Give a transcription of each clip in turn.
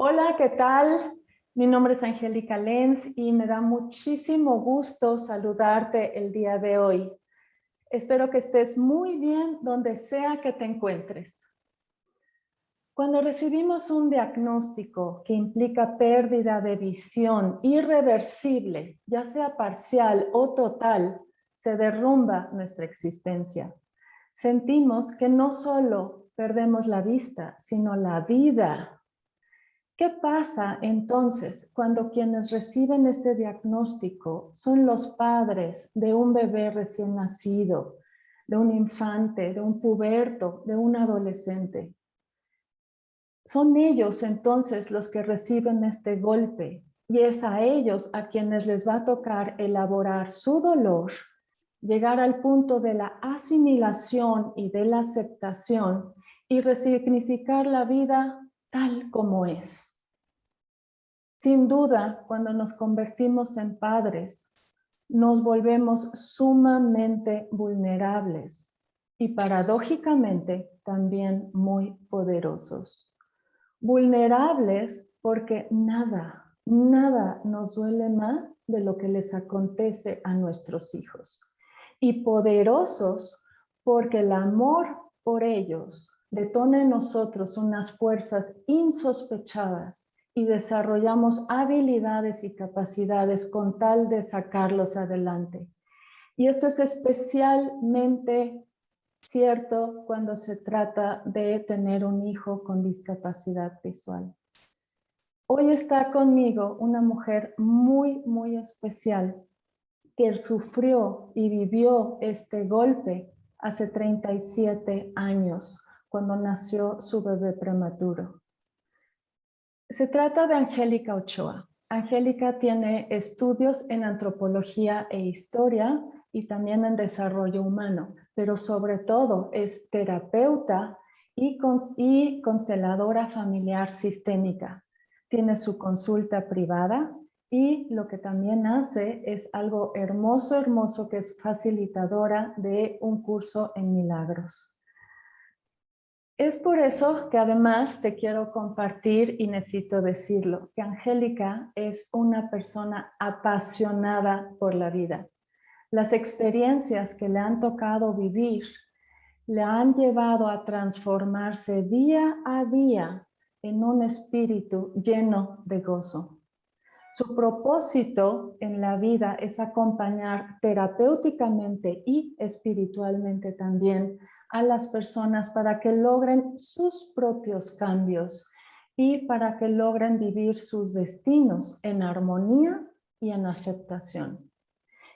Hola, ¿qué tal? Mi nombre es Angélica Lenz y me da muchísimo gusto saludarte el día de hoy. Espero que estés muy bien donde sea que te encuentres. Cuando recibimos un diagnóstico que implica pérdida de visión irreversible, ya sea parcial o total, se derrumba nuestra existencia. Sentimos que no solo perdemos la vista, sino la vida. ¿Qué pasa entonces cuando quienes reciben este diagnóstico son los padres de un bebé recién nacido, de un infante, de un puberto, de un adolescente? Son ellos entonces los que reciben este golpe y es a ellos a quienes les va a tocar elaborar su dolor, llegar al punto de la asimilación y de la aceptación y resignificar la vida tal como es. Sin duda, cuando nos convertimos en padres, nos volvemos sumamente vulnerables y paradójicamente también muy poderosos. Vulnerables porque nada nos duele más de lo que les acontece a nuestros hijos. Y poderosos porque el amor por ellos detona en nosotros unas fuerzas insospechadas y desarrollamos habilidades y capacidades con tal de sacarlos adelante. Y esto es especialmente cierto cuando se trata de tener un hijo con discapacidad visual. Hoy está conmigo una mujer muy especial que sufrió y vivió este golpe hace 37 años, cuando nació su bebé prematuro. Se trata de Angélica Ochoa. Angélica tiene estudios en antropología e historia y también en desarrollo humano, pero sobre todo es terapeuta y consteladora familiar sistémica. Tiene su consulta privada y lo que también hace es algo hermoso, que es facilitadora de un curso en milagros. Es por eso que además te quiero compartir y necesito decirlo, que Angélica es una persona apasionada por la vida. Las experiencias que le han tocado vivir le han llevado a transformarse día a día en un espíritu lleno de gozo. Su propósito en la vida es acompañar terapéuticamente y espiritualmente también a las personas para que logren sus propios cambios y para que logren vivir sus destinos en armonía y en aceptación.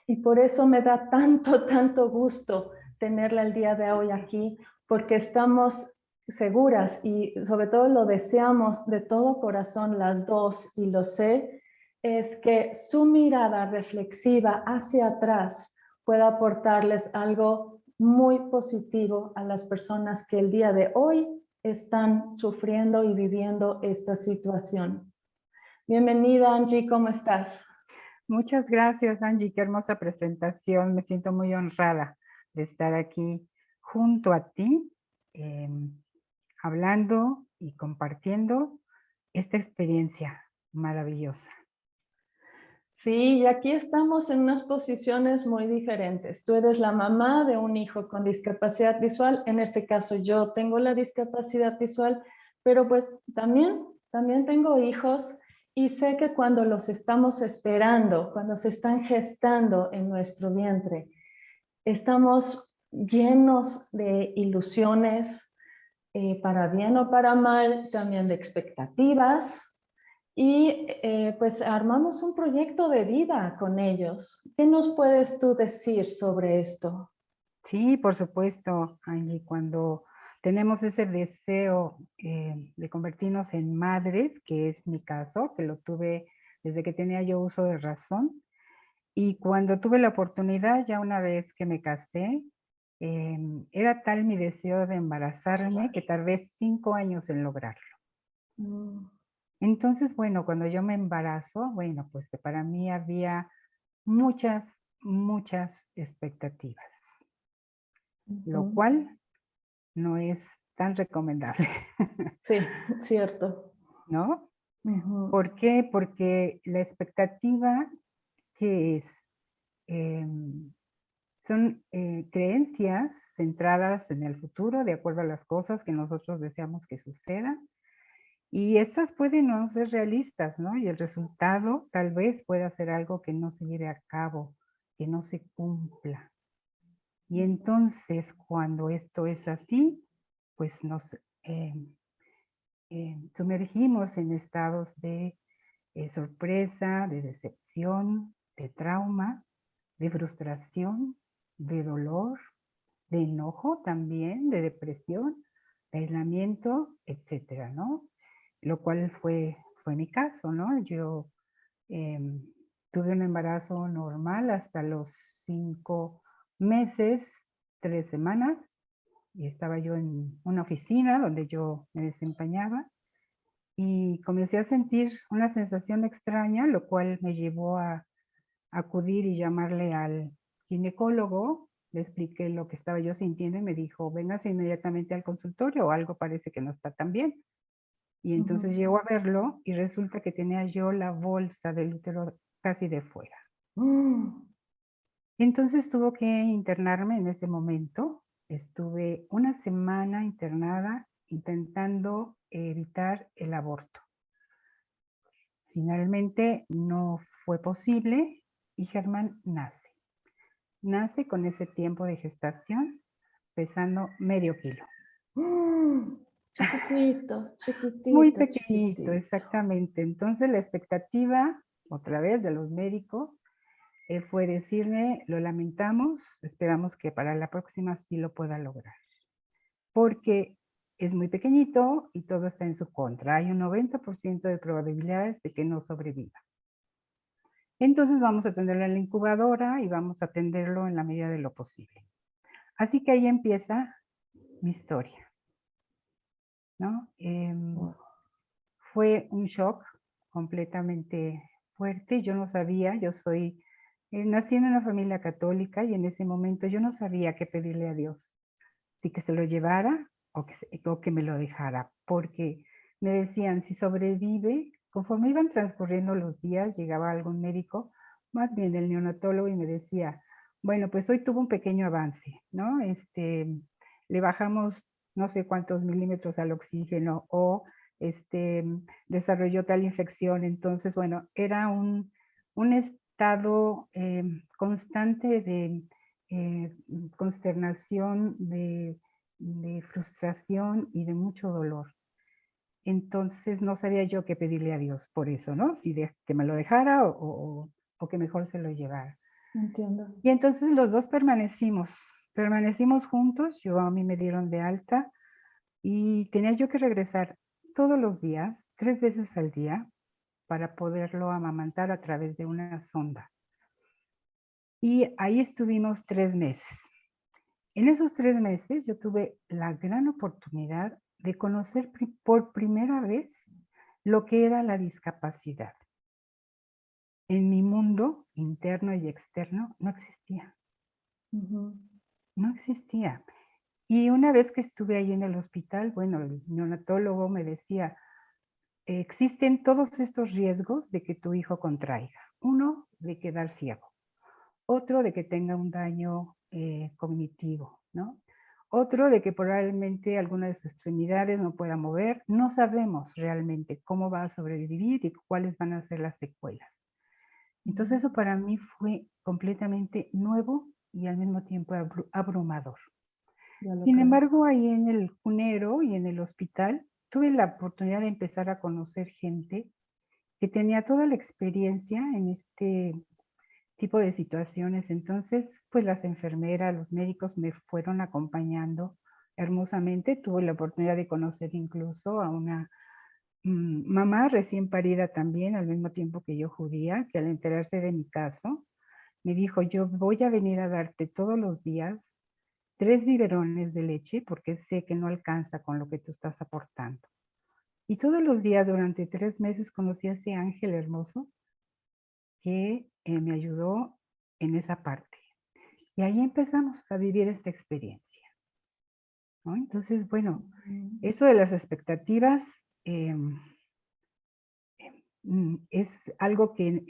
Y por eso me da tanto gusto tenerla el día de hoy aquí, porque estamos seguras y sobre todo lo deseamos de todo corazón las dos, y lo sé, es que su mirada reflexiva hacia atrás pueda aportarles algo muy positivo a las personas que el día de hoy están sufriendo y viviendo esta situación. Bienvenida, Angie, ¿cómo estás? Muchas gracias, Angie. Qué hermosa presentación. Me siento muy honrada de estar aquí junto a ti, hablando y compartiendo esta experiencia maravillosa. Sí, y aquí estamos en unas posiciones muy diferentes. Tú eres la mamá de un hijo con discapacidad visual, en este caso yo tengo la discapacidad visual, pero pues también tengo hijos y sé que cuando los estamos esperando, cuando se están gestando en nuestro vientre, estamos llenos de ilusiones, para bien o para mal, también de expectativas, y pues armamos un proyecto de vida con ellos. ¿Qué nos puedes tú decir sobre esto? Sí, por supuesto, Angie, cuando tenemos ese deseo de convertirnos en madres, que es mi caso, que lo tuve desde que tenía yo uso de razón, y cuando tuve la oportunidad, ya una vez que me casé, era tal mi deseo de embarazarme que tardé 5 años en lograrlo. Mm, Entonces, bueno, cuando yo me embarazo, bueno, pues que para mí había muchas expectativas, lo ujú. cual no es tan recomendable, Sí, cierto. ¿no? Ujú, ¿Por qué? Porque la expectativa, ¿qué es? Son creencias centradas en el futuro, de acuerdo a las cosas que nosotros deseamos que sucedan. Y estas pueden no ser realistas, ¿no? Y el resultado tal vez pueda ser algo que no se lleve a cabo, que no se cumpla. Y entonces, cuando esto es así, pues nos eh, sumergimos en estados de sorpresa, de decepción, de trauma, de frustración, de dolor, de enojo también, de depresión, de aislamiento, etcétera, ¿no? Lo cual fue mi caso, ¿no? Yo em, tuve un embarazo normal hasta los 5 meses, 3 semanas, y estaba yo en una oficina donde yo me desempeñaba y comencé a sentir una sensación extraña, lo cual me llevó a acudir y llamarle al ginecólogo. Le expliqué lo que estaba yo sintiendo y me dijo, véngase inmediatamente al consultorio, o algo parece que no está tan bien. Y entonces ujú. llego a verlo y resulta que tenía yo la bolsa del útero casi de fuera. Mm, Entonces tuvo que internarme en ese momento. Estuve una semana internada intentando evitar el aborto. Finalmente no fue posible y Germán nace. Nace con ese tiempo de gestación pesando medio kilo. mm. Chiquitito, Muy chiquitito, pequeñito, chiquitito. exactamente. Entonces la expectativa, otra vez, de los médicos fue decirme, lo lamentamos, esperamos que para la próxima sí lo pueda lograr, porque es muy pequeñito y todo está en su contra. Hay un 90% de probabilidades de que no sobreviva. Entonces vamos a tenerlo en la incubadora y vamos a atenderlo en la medida de lo posible. Así que ahí empieza mi historia, ¿no? Wow. Fue un shock completamente fuerte. Yo no sabía, nací en una familia católica y en ese momento yo no sabía qué pedirle a Dios, si que se lo llevara o que me lo dejara, porque me decían, si sobrevive, conforme iban transcurriendo los días, llegaba algún médico, más bien el neonatólogo, y me decía, bueno, pues hoy tuvo un pequeño avance, ¿no? Le bajamos no sé cuántos milímetros al oxígeno o este, desarrolló tal infección. Entonces, bueno, era un estado constante de consternación, de frustración y de mucho dolor. Entonces no sabía yo qué pedirle a Dios por eso, ¿no? Si que me lo dejara o que mejor se lo llevara. Entiendo. Y entonces los dos permanecimos juntos. A mí me dieron de alta y tenía yo que regresar todos los días, 3 veces al día, para poderlo amamantar a través de una sonda. Y ahí estuvimos 3 meses. En esos 3 meses yo tuve la gran oportunidad de conocer por primera vez lo que era la discapacidad. En mi mundo interno y externo no existía, Ujú. no existía. Y una vez que estuve ahí en el hospital, bueno, el neonatólogo me decía, existen todos estos riesgos de que tu hijo contraiga. Uno, de quedar ciego. Otro, de que tenga un daño cognitivo, ¿no? Otro, de que probablemente alguna de sus extremidades no pueda mover. No sabemos realmente cómo va a sobrevivir y cuáles van a ser las secuelas. Entonces eso para mí fue completamente nuevo y al mismo tiempo abrumador. Ya lo Sin creo. embargo, ahí en el cunero y en el hospital tuve la oportunidad de empezar a conocer gente que tenía toda la experiencia en este tipo de situaciones. Entonces, pues las enfermeras, los médicos me fueron acompañando hermosamente. Tuve la oportunidad de conocer incluso a una mamá recién parida también, al mismo tiempo que yo judía, que al enterarse de mi caso, me dijo, yo voy a venir a darte todos los días 3 biberones de leche porque sé que no alcanza con lo que tú estás aportando. Y todos los días durante 3 meses conocí a ese ángel hermoso que me ayudó en esa parte. Y ahí empezamos a vivir esta experiencia, ¿no? Entonces, bueno, Ujú. eso de las expectativas, es algo que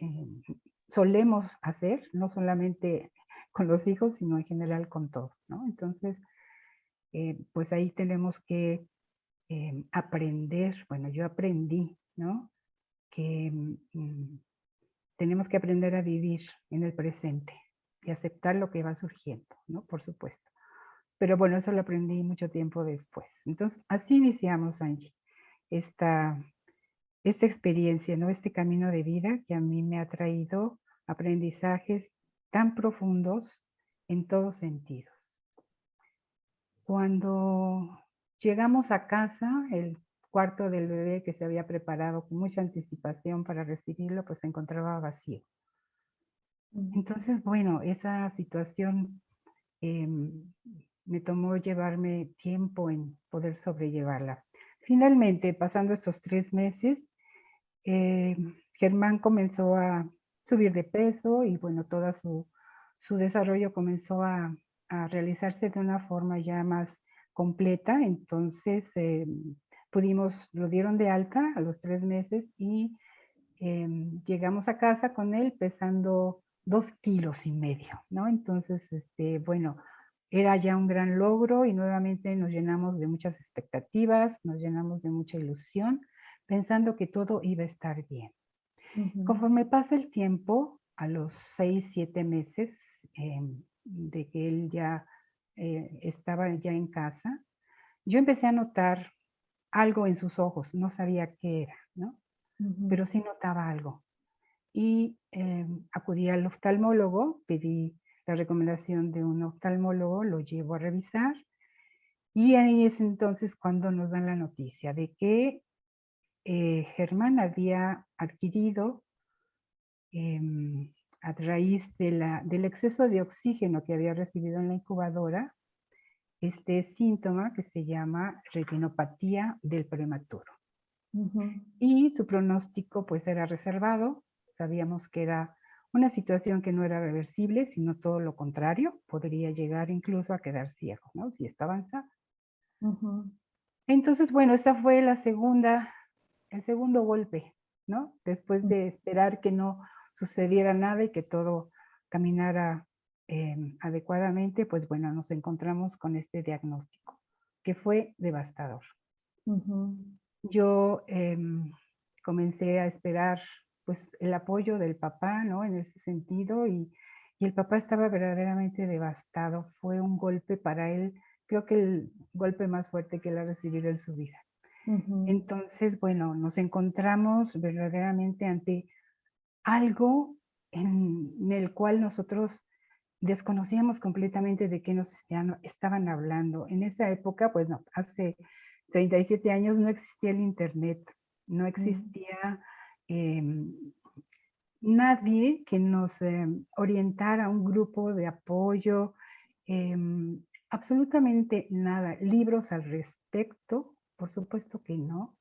solemos hacer, no solamente con los hijos, sino en general con todo, ¿no? Entonces, pues ahí tenemos que aprender, bueno, yo aprendí, ¿no? Que tenemos que aprender a vivir en el presente y aceptar lo que va surgiendo, ¿no? Por supuesto. Pero bueno, eso lo aprendí mucho tiempo después. Entonces, así iniciamos, Angie, esta, esta experiencia, ¿no? Este camino de vida que a mí me ha traído aprendizajes tan profundos en todos sentidos. Cuando llegamos a casa, el cuarto del bebé que se había preparado con mucha anticipación para recibirlo, pues se encontraba vacío. Entonces, bueno, esa situación me tomó llevarme tiempo en poder sobrellevarla. Finalmente, pasando estos 3 meses, Germán comenzó a subir de peso y bueno, todo su desarrollo comenzó a realizarse de una forma ya más completa. Entonces, lo dieron de alta a los 3 meses y llegamos a casa con él pesando 2,5 kilos, ¿no? Entonces, bueno, era ya un gran logro y nuevamente nos llenamos de muchas expectativas, nos llenamos de mucha ilusión, pensando que todo iba a estar bien. Conforme pasa el tiempo, a los 6, 7 meses de que él ya estaba ya en casa, yo empecé a notar algo en sus ojos, no sabía qué era, ¿no? Pero sí notaba algo. Y acudí al oftalmólogo, pedí la recomendación de un oftalmólogo, lo llevo a revisar y ahí es entonces cuando nos dan la noticia de que Germán había adquirido a raíz del exceso de oxígeno que había recibido en la incubadora, este síntoma que se llama retinopatía del prematuro. Y su pronóstico pues era reservado, sabíamos que era una situación que no era reversible, sino todo lo contrario, podría llegar incluso a quedar ciego, ¿no? Si está avanzada. Entonces, bueno, esta fue el segundo golpe, ¿no? Después de esperar que no sucediera nada y que todo caminara adecuadamente, pues bueno, nos encontramos con este diagnóstico, que fue devastador. Yo comencé a esperar pues el apoyo del papá, ¿no? En ese sentido y el papá estaba verdaderamente devastado. Fue un golpe para él, creo que el golpe más fuerte que él ha recibido en su vida. Entonces, bueno, nos encontramos verdaderamente ante algo en el cual nosotros desconocíamos completamente de qué nos estaban hablando. En esa época, pues no, hace 37 años no existía el internet, no existía nadie que nos orientara a un grupo de apoyo, absolutamente nada. Libros al respecto, por supuesto que no.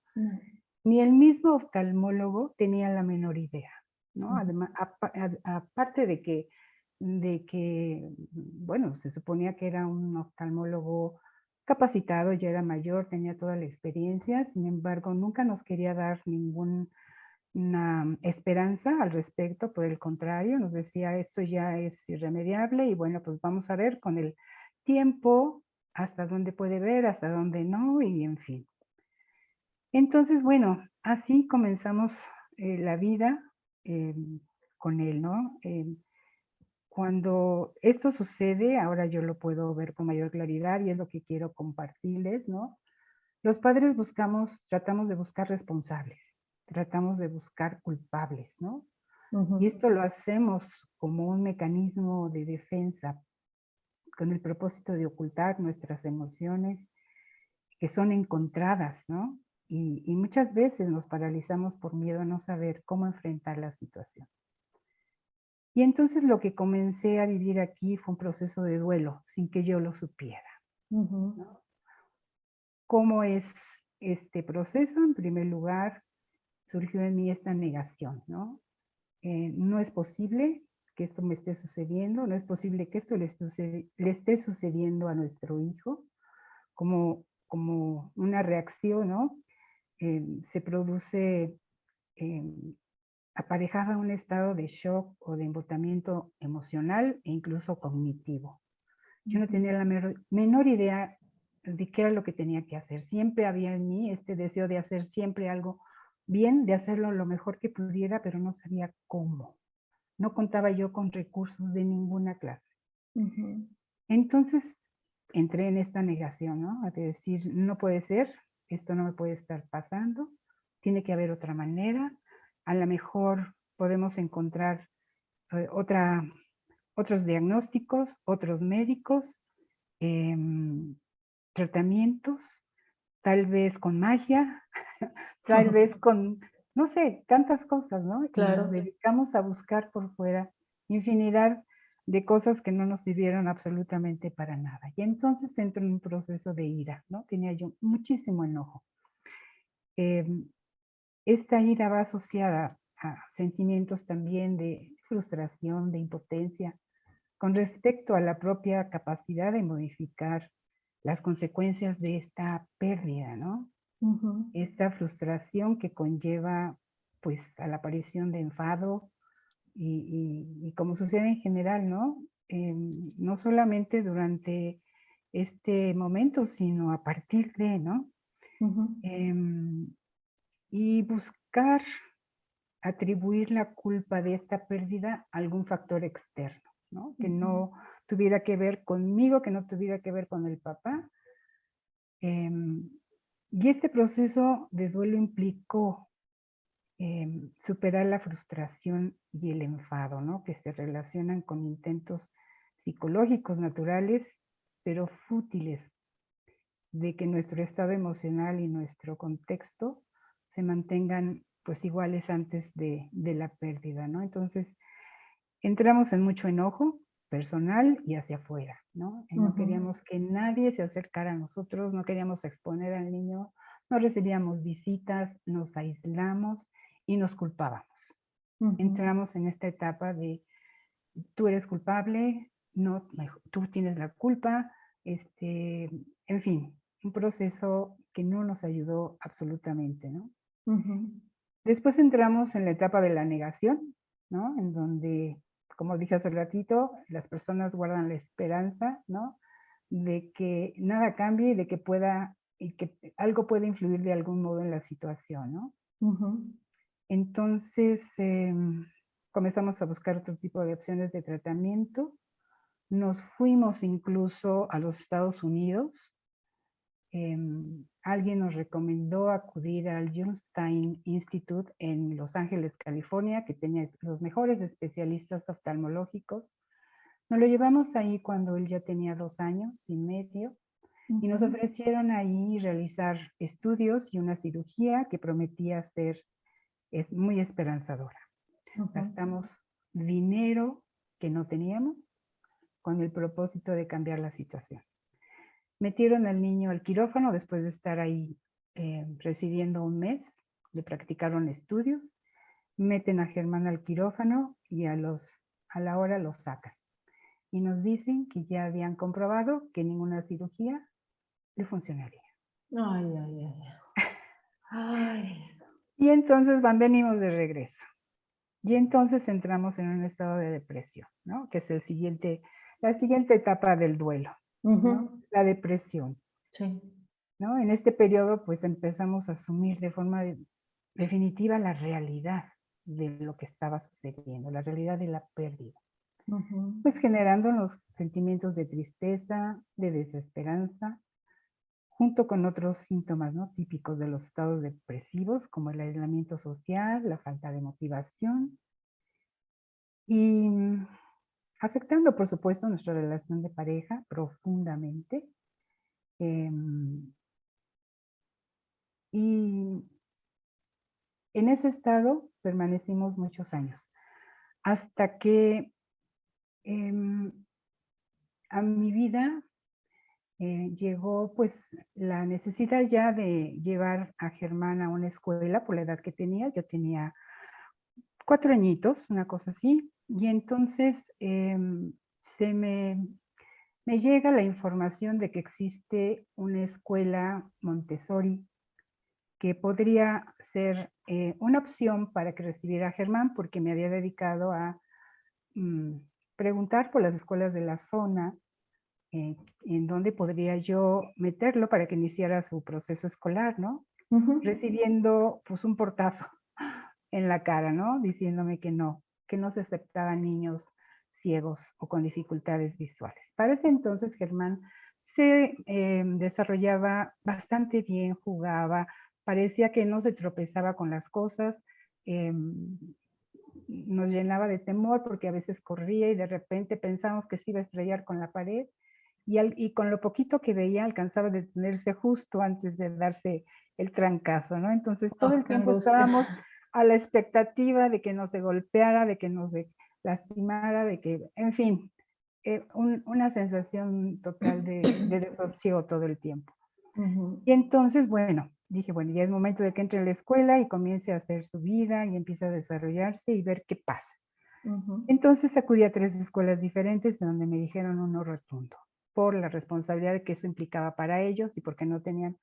Ni el mismo oftalmólogo tenía la menor idea, ¿no? Además, aparte de que, bueno, se suponía que era un oftalmólogo capacitado, ya era mayor, tenía toda la experiencia, sin embargo, nunca nos quería dar ninguna esperanza al respecto, por el contrario, nos decía, esto ya es irremediable y bueno, pues vamos a ver con el tiempo hasta dónde puede ver, hasta dónde no, y en fin. Entonces, bueno, así comenzamos la vida con él, ¿no? Cuando esto sucede, ahora yo lo puedo ver con mayor claridad y es lo que quiero compartirles, ¿no? Los padres tratamos de buscar responsables, tratamos de buscar culpables, ¿no? Y esto lo hacemos como un mecanismo de defensa con el propósito de ocultar nuestras emociones que son encontradas, ¿no? Y muchas veces nos paralizamos por miedo a no saber cómo enfrentar la situación. Y entonces lo que comencé a vivir aquí fue un proceso de duelo sin que yo lo supiera, ¿no? ¿Cómo es este proceso? En primer lugar, surgió en mí esta negación, ¿no? No es posible que esto me esté sucediendo, no es posible que esto le esté sucediendo a nuestro hijo, como una reacción, ¿no? Se produce aparejaba un estado de shock o de embotamiento emocional e incluso cognitivo. Yo no tenía la menor idea de qué era lo que tenía que hacer. Siempre había en mí este deseo de hacer siempre algo bien, de hacerlo lo mejor que pudiera, pero no sabía cómo. No contaba yo con recursos de ninguna clase. Ujú. Entonces entré en esta negación, ¿no? De decir, no puede ser, esto no me puede estar pasando, tiene que haber otra manera, a lo mejor podemos encontrar otra otros diagnósticos, otros médicos, em, tratamientos, tal vez con magia, tal vez con, no sé, tantas cosas, ¿no? Y nos Claro. dedicamos a buscar por fuera infinidad de cosas que no nos sirvieron absolutamente para nada. Y entonces entro en un proceso de ira, ¿no? Tenía yo muchísimo enojo. Em, Esta ira va asociada a sentimientos también de frustración, de impotencia, con respecto a la propia capacidad de modificar las consecuencias de esta pérdida, ¿no? Ujú. Esta frustración que conlleva, pues, a la aparición de enfado y como sucede en general, ¿no? No solamente durante este momento, sino a partir de, ¿no? Ujú. Em, y buscar atribuir la culpa de esta pérdida a algún factor externo, ¿no? Que Ujú. no tuviera que ver conmigo, que no tuviera que ver con el papá. Em, y este proceso de duelo implicó superar la frustración y el enfado, ¿no? Que se relacionan con intentos psicológicos naturales, pero fútiles, de que nuestro estado emocional y nuestro contexto se mantengan pues iguales antes de la pérdida, ¿no? Entonces, entramos en mucho enojo personal y hacia afuera, ¿no? No Ujú. queríamos que nadie se acercara a nosotros, no queríamos exponer al niño, no recibíamos visitas, nos aislamos y nos culpábamos. Ujú. Entramos en esta etapa de tú eres culpable, no, tú tienes la culpa, en fin, un proceso que no nos ayudó absolutamente, ¿no? Ujú. Después entramos en la etapa de la negación, ¿no? En donde, como dije hace ratito, las personas guardan la esperanza, ¿no? De que nada cambie y de que pueda, y que algo puede influir de algún modo en la situación, ¿no? Ujú. Entonces, comenzamos a buscar otro tipo de opciones de tratamiento. Nos fuimos incluso a los Estados Unidos. Alguien nos recomendó acudir al Junstein Institute en Los Ángeles, California, que tenía los mejores especialistas oftalmológicos. Nos lo llevamos ahí cuando él ya tenía 2 años y medio y nos Ujú. ofrecieron ahí realizar estudios y una cirugía que prometía ser muy esperanzadora. Ujú. Gastamos dinero que no teníamos con el propósito de cambiar la situación. Metieron al niño al quirófano después de estar ahí residiendo un mes, le practicaron estudios, meten a Germán al quirófano y a la hora lo sacan. Y nos dicen que ya habían comprobado que ninguna cirugía le funcionaría. Ay, ay, ay. Ay. Y entonces venimos de regreso. Y entonces entramos en un estado de depresión, ¿no? Que es la siguiente etapa del duelo, ¿no? Ujú. La depresión. Sí. ¿No? En este periodo, pues empezamos a asumir de forma definitiva la realidad de lo que estaba sucediendo, la realidad de la pérdida, Ujú. pues generando los sentimientos de tristeza, de desesperanza, junto con otros síntomas, ¿no? Típicos de los estados depresivos, como el aislamiento social, la falta de motivación y afectando, por supuesto, nuestra relación de pareja profundamente. em, y En ese estado permanecimos muchos años, hasta que em, a mi vida llegó pues la necesidad ya de llevar a Germán a una escuela por la edad que tenía. Yo tenía 4 añitos, una cosa así, y entonces se me llega la información de que existe una escuela Montessori que podría ser una opción para que recibiera a Germán, porque me había dedicado a mm, preguntar por las escuelas de la zona, en dónde podría yo meterlo para que iniciara su proceso escolar, ¿no? Ujú. Recibiendo pues un portazo en la cara, ¿no? Diciéndome que no se aceptaban niños ciegos o con dificultades visuales. Para ese entonces Germán se desarrollaba bastante bien, jugaba, parecía que no se tropezaba con las cosas, nos llenaba de temor porque a veces corría y de repente pensamos que se iba a estrellar con la pared y con lo poquito que veía alcanzaba a detenerse justo antes de darse el trancazo, ¿no? Entonces todo Oh, el qué tiempo estábamos angustia. a la expectativa de que no se golpeara, de que no se lastimara, de que, en fin, una sensación total de desosiego todo el tiempo. Ujú, Y entonces, bueno, dije, bueno, ya es momento de que entre a la escuela y comience a hacer su vida y empiece a desarrollarse y ver qué pasa. ujú. Entonces acudí a 3 escuelas diferentes donde me dijeron un no rotundo, por la responsabilidad que eso implicaba para ellos y porque no tenían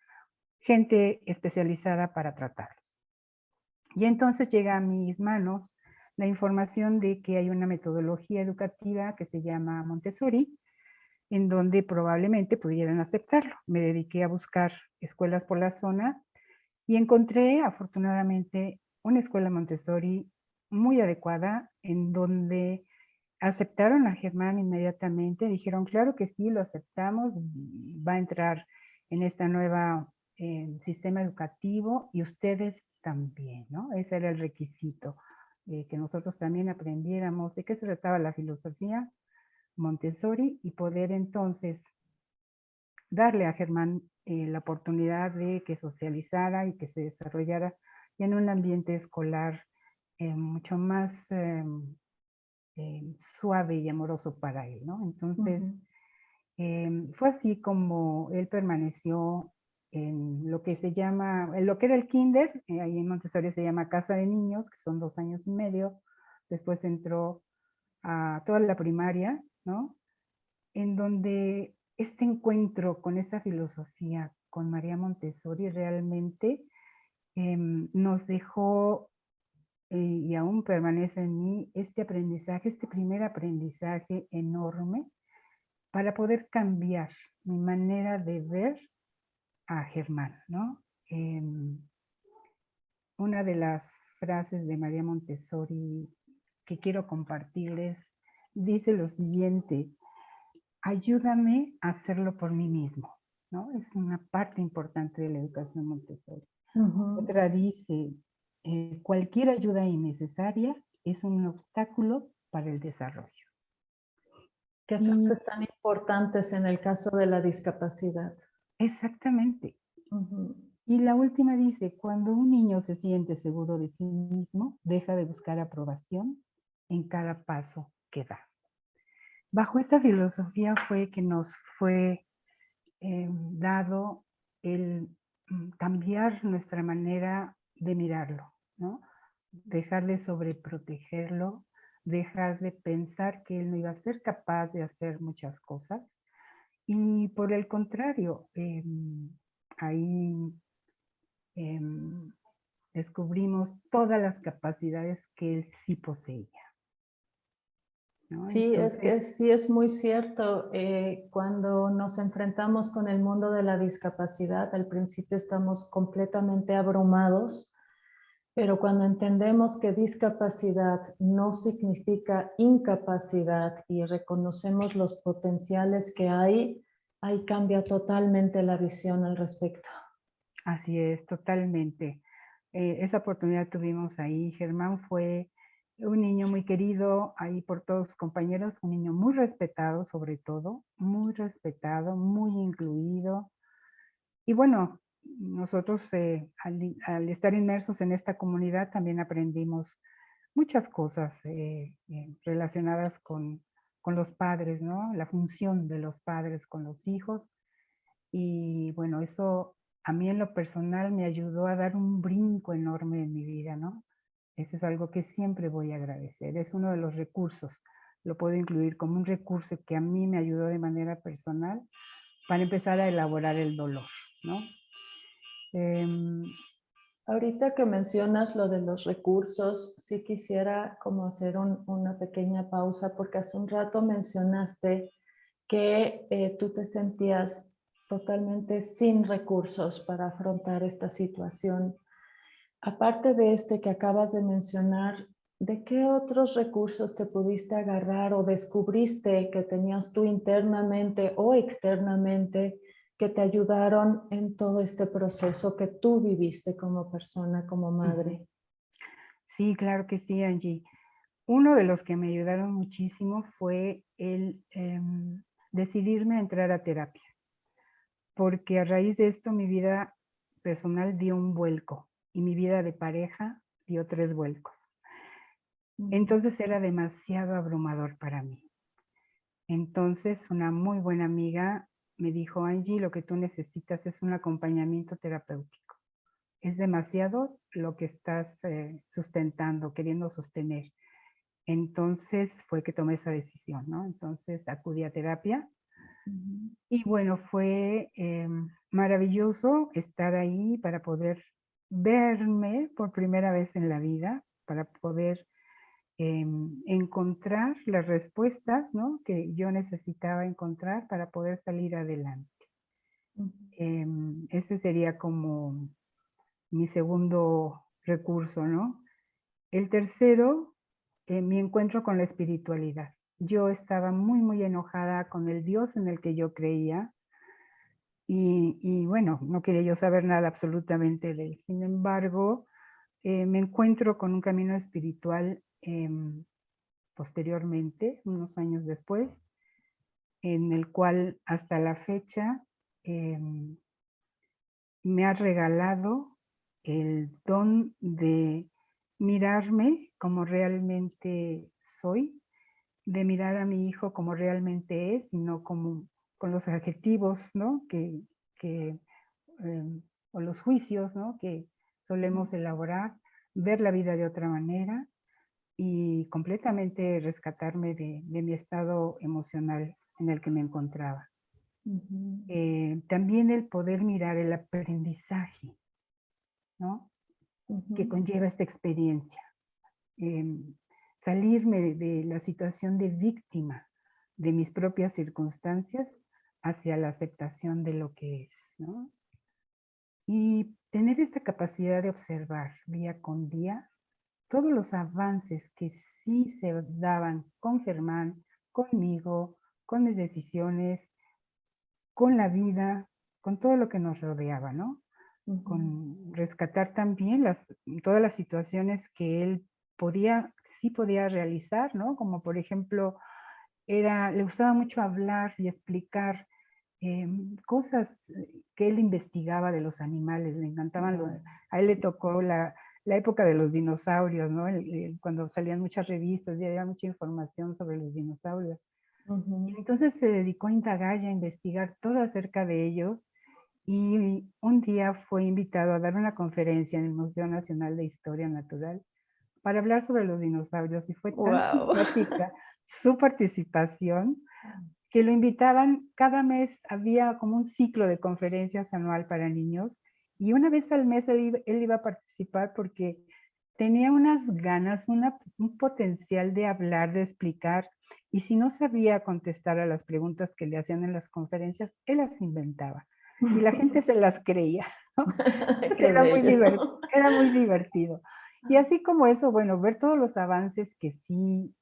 gente especializada para tratarlos. Y entonces llega a mis manos la información de que hay una metodología educativa que se llama Montessori, en donde probablemente pudieran aceptarlo. Me dediqué a buscar escuelas por la zona y encontré afortunadamente una escuela Montessori muy adecuada en donde aceptaron a Germán inmediatamente, dijeron, claro que sí, lo aceptamos, va a entrar en esta nueva sistema educativo y ustedes también, ¿no? Ese era el requisito, que nosotros también aprendiéramos de qué se trataba la filosofía Montessori y poder entonces darle a Germán la oportunidad de que socializara y que se desarrollara en un ambiente escolar mucho más suave y amoroso para él, ¿no? Entonces, Ujú. fue así como él permaneció en lo que se llama, en lo que era el kinder, ahí en Montessori se llama Casa de Niños, que son 2 años y medio, después entró a toda la primaria, ¿no? En donde este encuentro con esta filosofía, con María Montessori, realmente nos dejó y aún permanece en mí este aprendizaje, este primer aprendizaje enorme para poder cambiar mi manera de ver a Germán, ¿no? Una de las frases de María Montessori que quiero compartirles dice lo siguiente: ayúdame a hacerlo por mí mismo, ¿no? Es una parte importante de la educación Montessori. Ujú. Otra dice, cualquier ayuda innecesaria es un obstáculo para el desarrollo. Qué Y frases tan importantes en el caso de la discapacidad. exactamente. Ujú. Y la última dice, cuando un niño se siente seguro de sí mismo, deja de buscar aprobación en cada paso que da. Bajo esta filosofía fue que nos fue dado el cambiar nuestra manera de mirarlo, ¿no? Dejar de sobreprotegerlo, dejar de pensar que él no iba a ser capaz de hacer muchas cosas. Y por el contrario, ahí em, descubrimos todas las capacidades que él sí poseía, ¿no? Sí, es Entonces, que sí es muy cierto. Cuando nos enfrentamos con el mundo de la discapacidad, al principio estamos completamente abrumados, pero cuando entendemos que discapacidad no significa incapacidad y reconocemos los potenciales que hay, ahí cambia totalmente la visión al respecto. así es, totalmente. Esa oportunidad tuvimos ahí. Germán fue un niño muy querido ahí por todos sus compañeros, un niño muy respetado sobre todo, muy respetado, muy incluido. Y bueno, nosotros al estar inmersos en esta comunidad también aprendimos muchas cosas relacionadas con los padres, ¿no? La función de los padres con los hijos. Y bueno, eso a mí en lo personal me ayudó a dar un brinco enorme en mi vida, ¿no? Eso es algo que siempre voy a agradecer. Es uno de los recursos. Lo puedo incluir como un recurso que a mí me ayudó de manera personal para empezar a elaborar el dolor, ¿no? Em, Ahorita que mencionas lo de los recursos, sí quisiera como hacer una pequeña pausa porque hace un rato mencionaste que tú te sentías totalmente sin recursos para afrontar esta situación. Aparte de este que acabas de mencionar, ¿de qué otros recursos te pudiste agarrar o descubriste que tenías tú internamente o externamente que te ayudaron en todo este proceso que tú viviste como persona, como Ujú. madre? Sí, claro que sí, Angie. Uno de los que me ayudaron muchísimo fue el decidirme a entrar a terapia, porque a raíz de esto mi vida personal dio un vuelco y mi vida de pareja dio 3 vuelcos. Ujú, Entonces era demasiado abrumador para mí. Entonces una muy buena amiga me dijo: "Angie, lo que tú necesitas es un acompañamiento terapéutico. Es demasiado lo que estás, sustentando, queriendo sostener". Entonces fue que tomé esa decisión, ¿no? Entonces acudí a terapia ujú, y bueno, fue, maravilloso estar ahí para poder verme por primera vez en la vida, para poder, encontrar las respuestas, ¿no?, que yo necesitaba encontrar para poder salir adelante. ujú, Ese sería como mi segundo recurso, ¿no? El tercero, mi encuentro con la espiritualidad. Yo estaba muy, muy enojada con el Dios en el que yo creía y bueno, no quería yo saber nada absolutamente de él. Sin embargo, me encuentro con un camino espiritual posteriormente, unos años después, en el cual hasta la fecha em, me ha regalado el don de mirarme como realmente soy, de mirar a mi hijo como realmente es y no como con los adjetivos, ¿no? Que em, o los juicios, ¿no? Que ujú, solemos elaborar, ver la vida de otra manera y completamente rescatarme de mi estado emocional en el que me encontraba. ujú, También el poder mirar el aprendizaje, ¿no? Que ujú, conlleva esta experiencia. em, Salirme de la situación de víctima de mis propias circunstancias hacia la aceptación de lo que es, ¿no? Y tener esta capacidad de observar día con día todos los avances que sí se daban con Germán, conmigo, con mis decisiones, con la vida, con todo lo que nos rodeaba, ¿no? ujú. Con rescatar también todas las situaciones que él sí podía realizar, ¿no? Como por ejemplo, le gustaba mucho hablar y explicar cosas que él investigaba de los animales, le encantaban, Wow. a él le tocó la época de los dinosaurios, ¿no? Cuando salían muchas revistas y había mucha información sobre los dinosaurios. Y Ujú, entonces se dedicó a indagar y a investigar todo acerca de ellos y un día fue invitado a dar una conferencia en el Museo Nacional de Historia Natural para hablar sobre los dinosaurios y fue tan wow. simpática su participación que lo invitaban, cada mes había como un ciclo de conferencias anual para niños y una vez al mes él iba a participar porque tenía unas ganas, un potencial de hablar, de explicar, y si no sabía contestar a las preguntas que le hacían en las conferencias, él las inventaba y la gente se las creía, ¿no? Entonces Qué bello. era muy divertido. Y así como eso, bueno, ver todos los avances que sí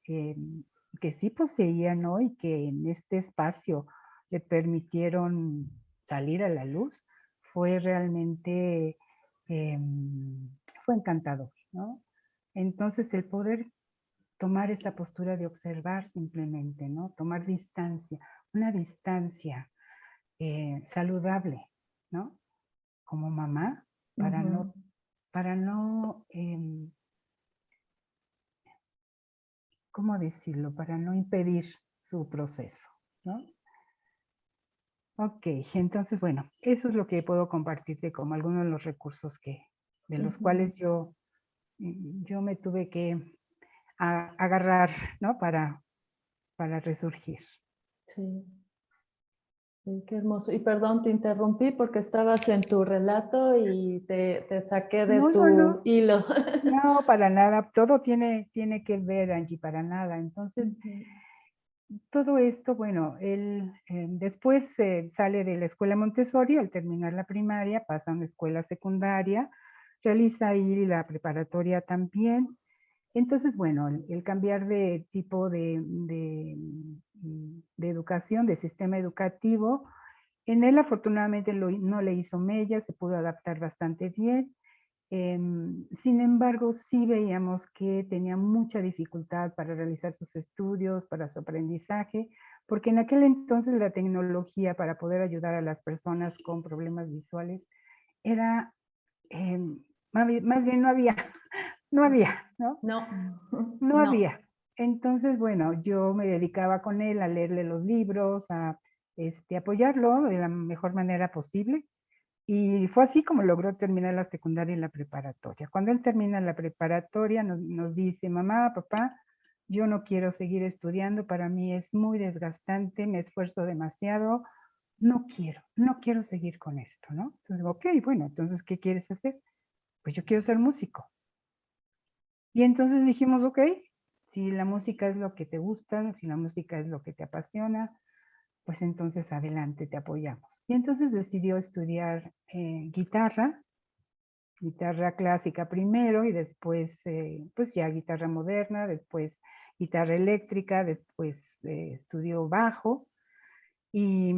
poseía, ¿no? Y que en este espacio le permitieron salir a la luz, fue realmente, em, fue encantador, ¿no? Entonces, el poder tomar esta postura de observar simplemente, ¿no? Tomar distancia, una distancia saludable, ¿no? Como mamá, para Ujú, no, para no, ¿cómo decirlo? Para no impedir su proceso, ¿no? Ok, entonces, bueno, eso es lo que puedo compartirte como algunos de los recursos de los ujú. cuales yo me tuve que agarrar, ¿no? Para resurgir. Sí. Sí, qué hermoso. Y perdón, te interrumpí porque estabas en tu relato y te saqué de No, no, tu no, hilo. no, para nada, todo tiene que ver, Angie, para nada. Entonces, Ujú, todo esto, bueno, él después sale de la escuela Montessori, al terminar la primaria, pasa a una escuela secundaria, realiza ahí la preparatoria también. Entonces, bueno, el cambiar de tipo de educación, de sistema educativo, en él afortunadamente no le hizo mella, se pudo adaptar bastante bien. Sin embargo, sí veíamos que tenía mucha dificultad para realizar sus estudios, para su aprendizaje, porque en aquel entonces la tecnología para poder ayudar a las personas con problemas visuales era, más bien no había, no había, ¿no? no, No no. había. Entonces, bueno, yo me dedicaba con él a leerle los libros, a apoyarlo de la mejor manera posible. Y fue así como logró terminar la secundaria y la preparatoria. Cuando él termina la preparatoria, nos dice, mamá, papá, yo no quiero seguir estudiando, para mí es muy desgastante, me esfuerzo demasiado, no quiero seguir con esto, ¿no? Entonces, ok, bueno, entonces, ¿qué quieres hacer? Pues yo quiero ser músico. Y entonces dijimos, ok, si la música es lo que te gusta, si la música es lo que te apasiona, pues entonces adelante, te apoyamos. Y entonces decidió estudiar guitarra clásica primero y después pues ya guitarra moderna, después guitarra eléctrica, después estudió bajo y,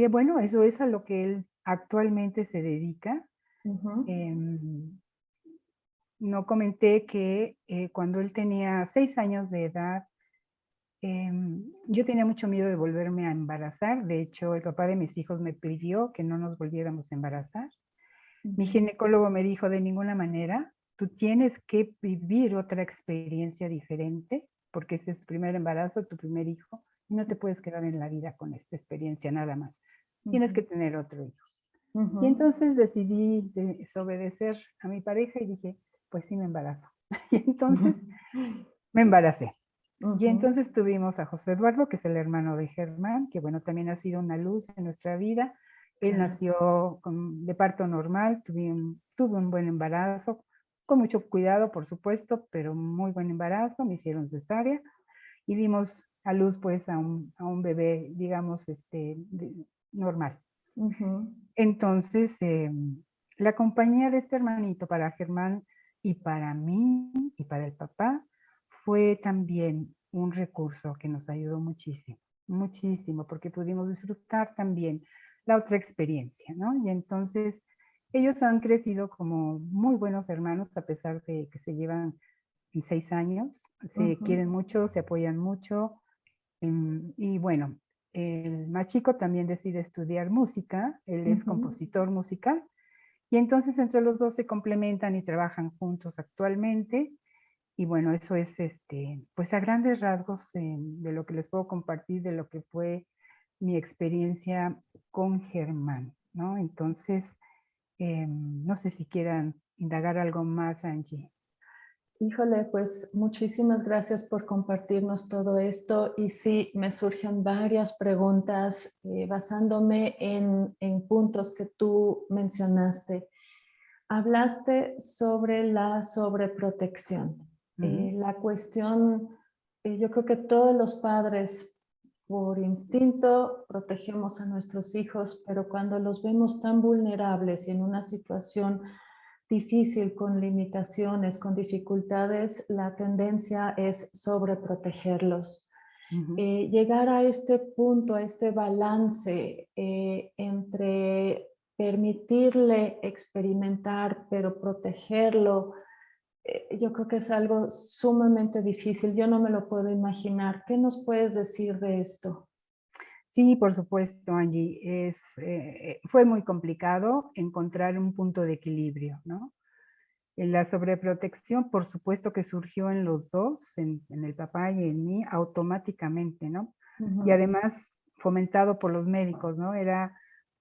bueno, eso es a lo que él actualmente se dedica. Ujú, Em, no comenté que cuando él tenía 6 años de edad, yo tenía mucho miedo de volverme a embarazar. De hecho, el papá de mis hijos me pidió que no nos volviéramos a embarazar. Mi ujú, ginecólogo me dijo: "De ninguna manera, tú tienes que vivir otra experiencia diferente, porque ese es tu primer embarazo, tu primer hijo, y no te puedes quedar en la vida con esta experiencia nada más. Tienes que ujú, tener otro hijo". Y ujú, entonces decidí desobedecer a mi pareja y dije: "Pues sí, me embarazo". Y ujú, entonces me embaracé. Y ujú, entonces tuvimos a José Eduardo, que es el hermano de Germán, que bueno, también ha sido una luz en nuestra vida. Él claro. nació de parto normal, tuve un buen embarazo, con mucho cuidado, por supuesto, pero muy buen embarazo, me hicieron cesárea y dimos a luz pues a un bebé, digamos, normal. Ujú, Entonces, la compañía de este hermanito para Germán y para mí y para el papá fue también un recurso que nos ayudó muchísimo, muchísimo, porque pudimos disfrutar también la otra experiencia, ¿no? Y entonces ellos han crecido como muy buenos hermanos a pesar de que se llevan 6 años, se ujú, quieren mucho, se apoyan mucho, y bueno, el más chico también decide estudiar música, él es ujú. compositor musical, y entonces entre los dos se complementan y trabajan juntos actualmente. Y bueno, eso es pues a grandes rasgos de lo que les puedo compartir de lo que fue mi experiencia con Germán, ¿no? Entonces, no sé si quieran indagar algo más, Angie. Híjole, pues muchísimas gracias por compartirnos todo esto y sí, me surgen varias preguntas basándome en puntos que tú mencionaste. Hablaste sobre la sobreprotección. Ujú, La cuestión, yo creo que todos los padres por instinto protegemos a nuestros hijos, pero cuando los vemos tan vulnerables y en una situación difícil, con limitaciones, con dificultades, la tendencia es sobreprotegerlos. ujú. Llegar a este punto, a este balance entre permitirle experimentar, pero protegerlo, yo creo que es algo sumamente difícil. Yo no me lo puedo imaginar. ¿Qué nos puedes decir de esto? Sí, por supuesto, Angie. Fue muy complicado encontrar un punto de equilibrio, ¿no? La sobreprotección, por supuesto que surgió en los dos, en el papá y en mí, automáticamente, ¿no? Y Ujú, además fomentado por los médicos, ¿no? Era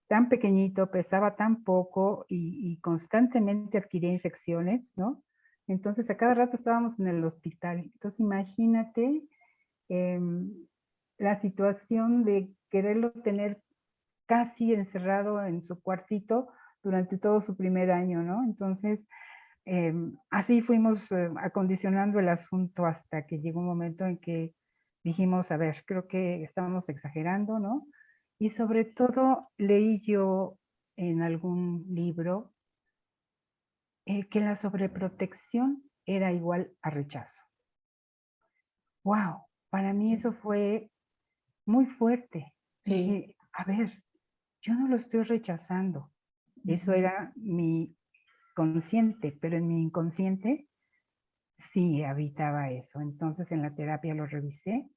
tan pequeñito, pesaba tan poco y constantemente adquiría infecciones, ¿no? Entonces a cada rato estábamos en el hospital. Entonces imagínate, em, la situación de quererlo tener casi encerrado en su cuartito durante todo su primer año, ¿no? Entonces, así fuimos acondicionando el asunto hasta que llegó un momento en que dijimos, a ver, creo que estábamos exagerando, ¿no? Y sobre todo leí yo en algún libro que la sobreprotección era igual a rechazo. ¡Wow! Para mí eso fue muy fuerte. Sí. Dije, a ver, yo no lo estoy rechazando. Eso Ujú. era mi consciente, pero en mi inconsciente sí habitaba eso. Entonces en la terapia lo revisé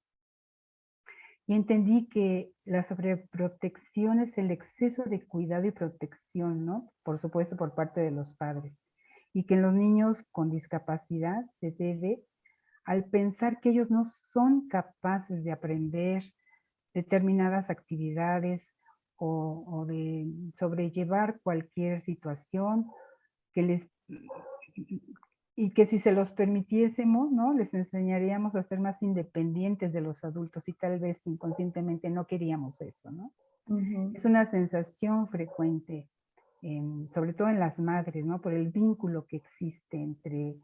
y entendí que la sobreprotección es el exceso de cuidado y protección, ¿no? Por supuesto, por parte de los padres. Y que en los niños con discapacidad se debe al pensar que ellos no son capaces de aprender determinadas actividades o de sobrellevar cualquier situación que les y que si se los permitiésemos, ¿no? Les enseñaríamos a ser más independientes de los adultos y tal vez inconscientemente no queríamos eso, ¿no? Ujú. Es una sensación frecuente, sobre todo en las madres, ¿no? Por el vínculo que existe entre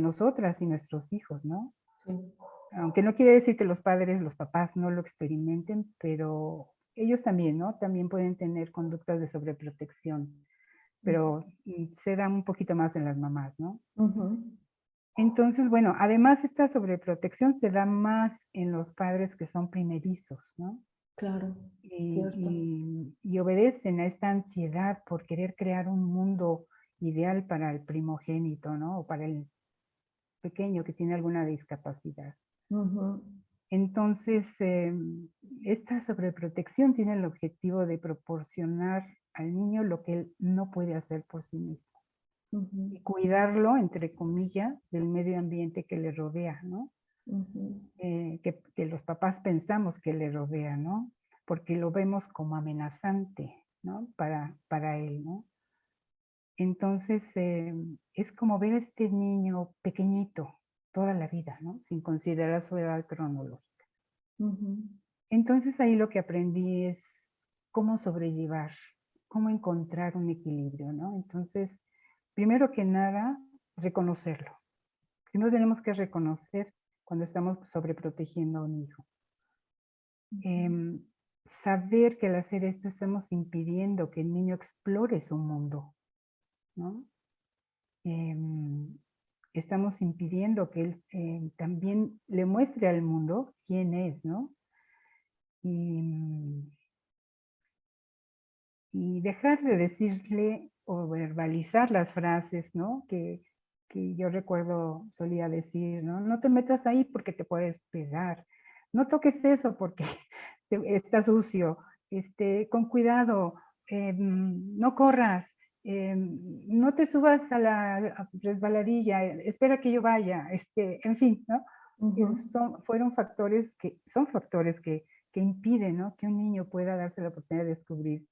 nosotras y nuestros hijos, ¿no? Sí. Aunque no quiere decir que los padres, los papás no lo experimenten, pero ellos también, ¿no? También pueden tener conductas de sobreprotección, pero se da un poquito más en las mamás, ¿no? Ujú. Entonces, bueno, además esta sobreprotección se da más en los padres que son primerizos, ¿no? Claro, Y, cierto. y obedecen a esta ansiedad por querer crear un mundo ideal para el primogénito, ¿no? O para el pequeño que tiene alguna discapacidad. Ujú. Entonces, esta sobreprotección tiene el objetivo de proporcionar al niño lo que él no puede hacer por sí mismo Ujú. y cuidarlo, entre comillas, del medio ambiente que le rodea, ¿no? Ujú. Que los papás pensamos que le rodea, ¿no? Porque lo vemos como amenazante, ¿no? Para él, ¿no? Entonces, es como ver a este niño pequeñito toda la vida, ¿no? Sin considerar su edad cronológica. Ujú. Entonces ahí lo que aprendí es cómo sobrellevar, cómo encontrar un equilibrio, ¿no? Entonces, primero que nada, reconocerlo. Primero tenemos que reconocer cuando estamos sobreprotegiendo a un hijo. Em, Saber que al hacer esto estamos impidiendo que el niño explore su mundo, ¿no? Em, Estamos impidiendo que él también le muestre al mundo quién es, ¿no? Y, y dejar de decirle o verbalizar las frases, ¿no? Que yo recuerdo solía decir, ¿no? No te metas ahí porque te puedes pegar. No toques eso porque está sucio. Con cuidado. No corras. No te subas a la resbaladilla. Espera que yo vaya. En fin, ¿no? Ujú. Son factores que impiden, ¿no? Que un niño pueda darse la oportunidad de descubrir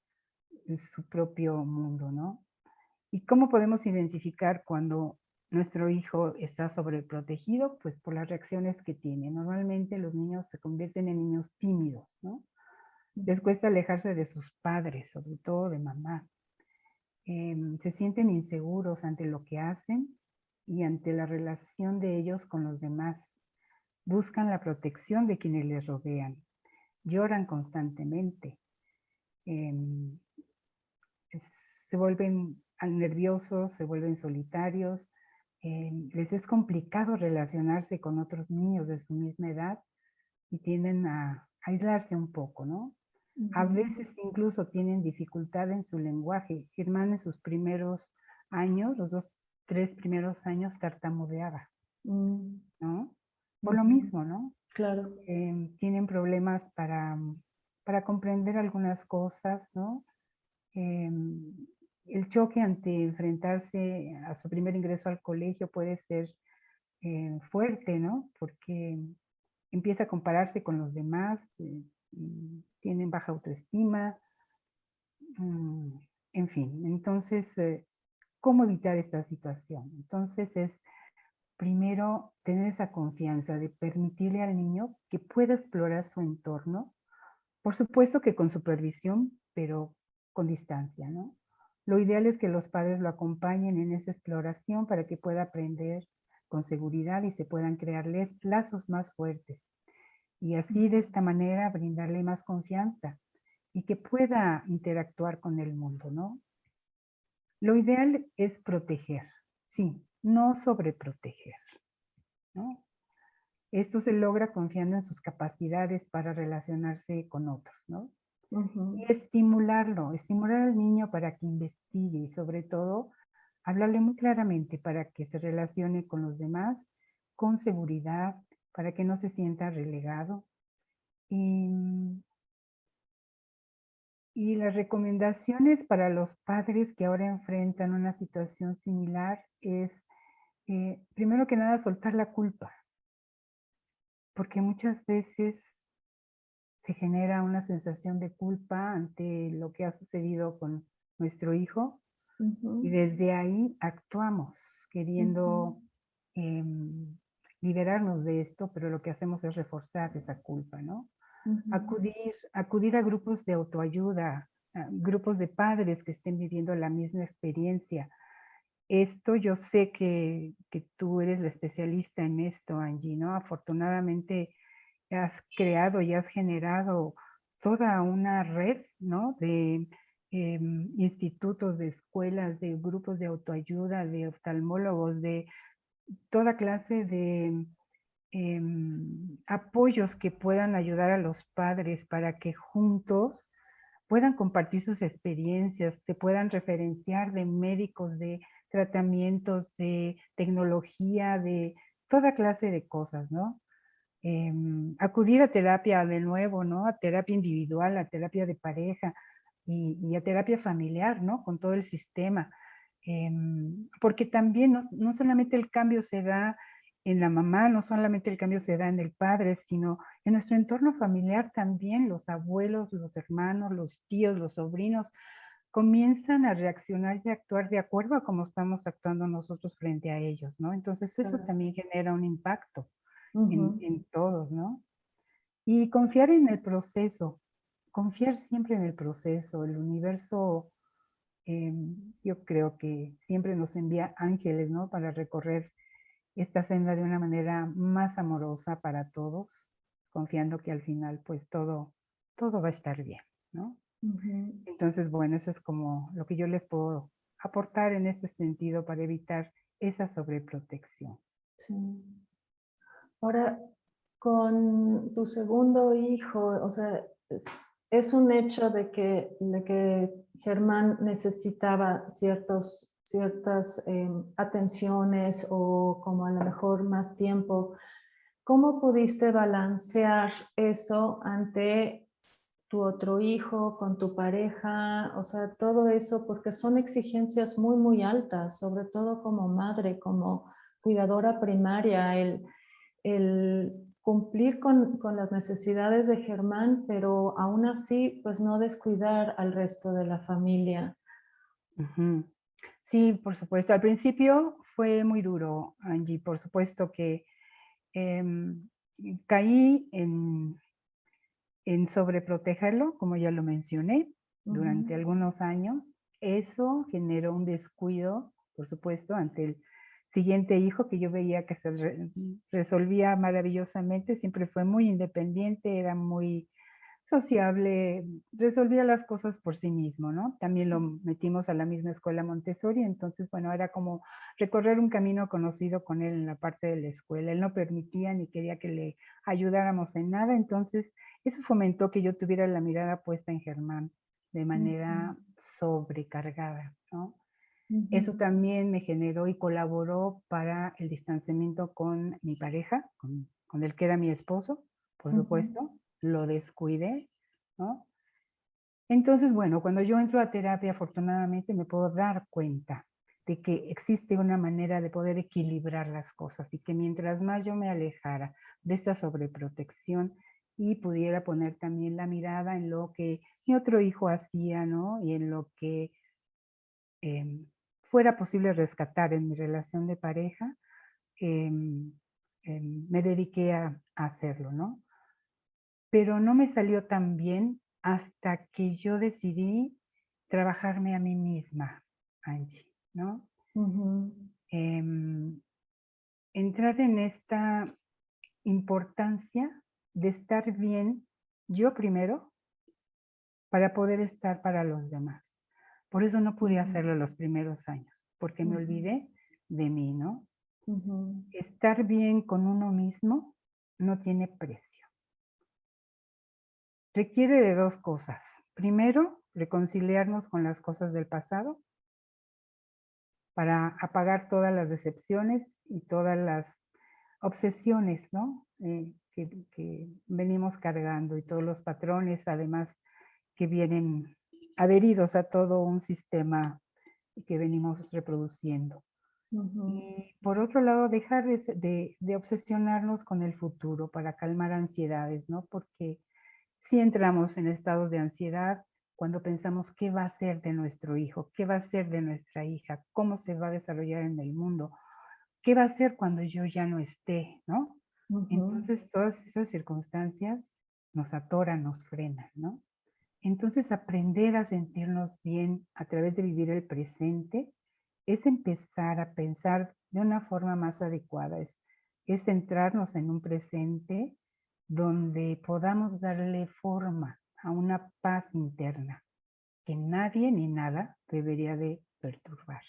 su propio mundo, ¿no? ¿Y cómo podemos identificar cuando nuestro hijo está sobreprotegido? Pues por las reacciones que tiene. Normalmente los niños se convierten en niños tímidos, ¿no? Les cuesta alejarse de sus padres, sobre todo de mamá. Se sienten inseguros ante lo que hacen y ante la relación de ellos con los demás. Buscan la protección de quienes les rodean. Lloran constantemente. em, Se vuelven nerviosos, se vuelven solitarios, les es complicado relacionarse con otros niños de su misma edad y tienden a aislarse un poco, ¿no? A Ujú. veces incluso tienen dificultad en su lenguaje. Germán en sus primeros años, los 2, 3 primeros años, tartamudeaba, Mm. ¿no? Por lo Ujú. mismo, ¿no? Claro. Tienen problemas para comprender algunas cosas, ¿no? Em, el choque ante enfrentarse a su primer ingreso al colegio puede ser fuerte, ¿no? Porque empieza a compararse con los demás, y tienen baja autoestima, mm, en fin. Entonces, ¿cómo evitar esta situación? Entonces es primero tener esa confianza de permitirle al niño que pueda explorar su entorno, por supuesto que con supervisión, pero con distancia, ¿no? Lo ideal es que los padres lo acompañen en esa exploración para que pueda aprender con seguridad y se puedan crearles lazos más fuertes. Y así de esta manera brindarle más confianza y que pueda interactuar con el mundo, ¿no? Lo ideal es proteger, sí, no sobreproteger, ¿no? Esto se logra confiando en sus capacidades para relacionarse con otros, ¿no? Ujú. Y estimularlo, estimular al niño para que investigue y sobre todo hablarle muy claramente para que se relacione con los demás con seguridad, para que no se sienta relegado. Y, y las recomendaciones para los padres que ahora enfrentan una situación similar es, primero que nada, soltar la culpa, porque muchas veces se genera una sensación de culpa ante lo que ha sucedido con nuestro hijo y Ujú. desde ahí actuamos Ujú. queriendo em, liberarnos de esto, pero lo que hacemos es reforzar esa culpa, ¿no? Ujú. Acudir a grupos de autoayuda, a grupos de padres que estén viviendo la misma experiencia. Esto yo sé que tú eres la especialista en esto, Angie, ¿no? Afortunadamente has creado y has generado toda una red, ¿no? De institutos, de escuelas, de grupos de autoayuda, de oftalmólogos, de toda clase de apoyos que puedan ayudar a los padres para que juntos puedan compartir sus experiencias, se puedan referenciar de médicos, de tratamientos, de tecnología, de toda clase de cosas, ¿no? Acudir a terapia de nuevo, ¿no? A terapia individual, a terapia de pareja y a terapia familiar, ¿no? Con todo el sistema. Porque también no solamente el cambio se da en la mamá, no solamente el cambio se da en el padre, sino en nuestro entorno familiar también, los abuelos, los hermanos, los tíos, los sobrinos, comienzan a reaccionar y a actuar de acuerdo a cómo estamos actuando nosotros frente a ellos, ¿no? Entonces eso Claro. también genera un impacto Ujú. en todos, ¿no? Y confiar en el proceso, confiar siempre en el proceso. El universo, yo creo que siempre nos envía ángeles, ¿no? Para recorrer esta senda de una manera más amorosa para todos, confiando que al final, pues todo va a estar bien, ¿no? Ujú. Entonces, bueno, eso es como lo que yo les puedo aportar en este sentido para evitar esa sobreprotección. Sí. Ahora, con tu segundo hijo, o sea, es un hecho de que Germán necesitaba ciertas atenciones o como a lo mejor más tiempo. ¿Cómo pudiste balancear eso ante tu otro hijo, con tu pareja? O sea, todo eso, porque son exigencias muy, muy altas, sobre todo como madre, como cuidadora primaria, el cumplir con las necesidades de Germán, pero aún así, pues no descuidar al resto de la familia. Ujú. Sí, por supuesto. Al principio fue muy duro, Angie. Por supuesto que em, caí en sobreprotegerlo, como ya lo mencioné, durante Ujú. algunos años. Eso generó un descuido, por supuesto, ante el siguiente hijo que yo veía que se resolvía maravillosamente. Siempre fue muy independiente, era muy sociable, resolvía las cosas por sí mismo, ¿no? También lo metimos a la misma escuela Montessori, entonces, bueno, era como recorrer un camino conocido con él en la parte de la escuela. Él no permitía ni quería que le ayudáramos en nada, entonces eso fomentó que yo tuviera la mirada puesta en Germán de Ujú. manera sobrecargada, ¿no? Eso Ujú. también me generó y colaboró para el distanciamiento con mi pareja, con el que era mi esposo, por Ujú. supuesto, lo descuidé, ¿no? Entonces, bueno, cuando yo entro a terapia, afortunadamente me puedo dar cuenta de que existe una manera de poder equilibrar las cosas y que mientras más yo me alejara de esta sobreprotección y pudiera poner también la mirada en lo que mi otro hijo hacía, ¿no? Y en lo que em, fuera posible rescatar en mi relación de pareja, me dediqué a hacerlo, ¿no? Pero no me salió tan bien hasta que yo decidí trabajarme a mí misma, Angie, ¿no? Ujú, Em, Entrar en esta importancia de estar bien yo primero para poder estar para los demás. Por eso no pude ujú, hacerlo los primeros años, porque me ujú, olvidé de mí, ¿no? ujú, Estar bien con uno mismo no tiene precio. Requiere de 2 cosas. Primero, reconciliarnos con las cosas del pasado para apagar todas las decepciones y todas las obsesiones, ¿no? Que venimos cargando y todos los patrones, además, que vienen adheridos a todo un sistema que venimos reproduciendo. ujú, Y por otro lado, dejar de obsesionarnos con el futuro para calmar ansiedades, ¿no? Porque si entramos en estados de ansiedad cuando pensamos qué va a ser de nuestro hijo, qué va a ser de nuestra hija, cómo se va a desarrollar en el mundo, qué va a ser cuando yo ya no esté, ¿no? ujú, Entonces, todas esas circunstancias nos atoran, nos frenan, ¿no? Entonces, aprender a sentirnos bien a través de vivir el presente es empezar a pensar de una forma más adecuada, es centrarnos en un presente donde podamos darle forma a una paz interna que nadie ni nada debería de perturbar.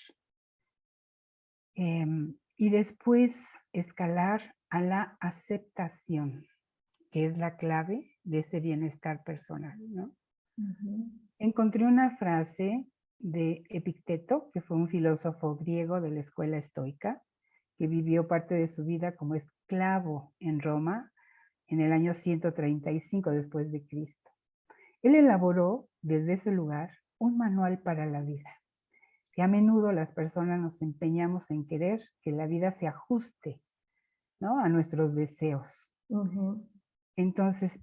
Y después escalar a la aceptación, que es la clave de ese bienestar personal, ¿no? ujú, Encontré una frase de Epicteto, que fue un filósofo griego de la escuela estoica, que vivió parte de su vida como esclavo en Roma en el año 135 después de Cristo. Él elaboró desde ese lugar un manual para la vida, que a menudo las personas nos empeñamos en querer que la vida se ajuste, ¿no?, a nuestros deseos. ujú, Entonces,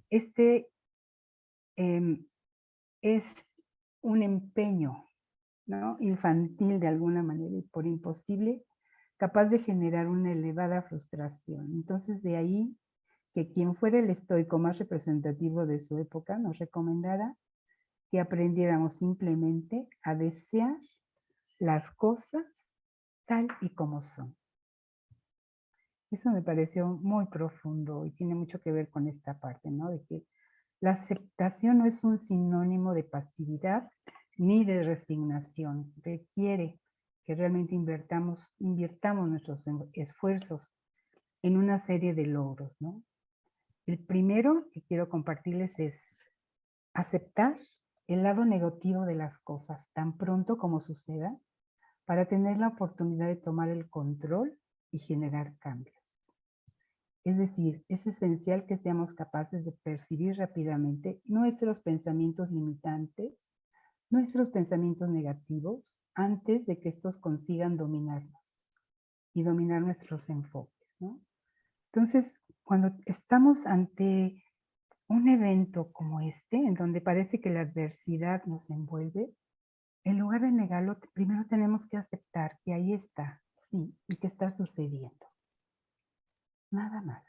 em, es un empeño, ¿no?, infantil de alguna manera y por imposible, capaz de generar una elevada frustración. Entonces, de ahí que quien fuera el estoico más representativo de su época nos recomendara que aprendiéramos simplemente a desear las cosas tal y como son. Eso me pareció muy profundo y tiene mucho que ver con esta parte, ¿no? De que la aceptación no es un sinónimo de pasividad ni de resignación. Requiere que realmente invirtamos nuestros esfuerzos en una serie de logros, ¿no? El primero que quiero compartirles es aceptar el lado negativo de las cosas tan pronto como suceda para tener la oportunidad de tomar el control y generar cambios. Es decir, es esencial que seamos capaces de percibir rápidamente nuestros pensamientos limitantes, nuestros pensamientos negativos, antes de que estos consigan dominarnos y dominar nuestros enfoques, ¿no? Entonces, cuando estamos ante un evento como este, en donde parece que la adversidad nos envuelve, en lugar de negarlo, primero tenemos que aceptar que ahí está, sí, y que está sucediendo. Nada más.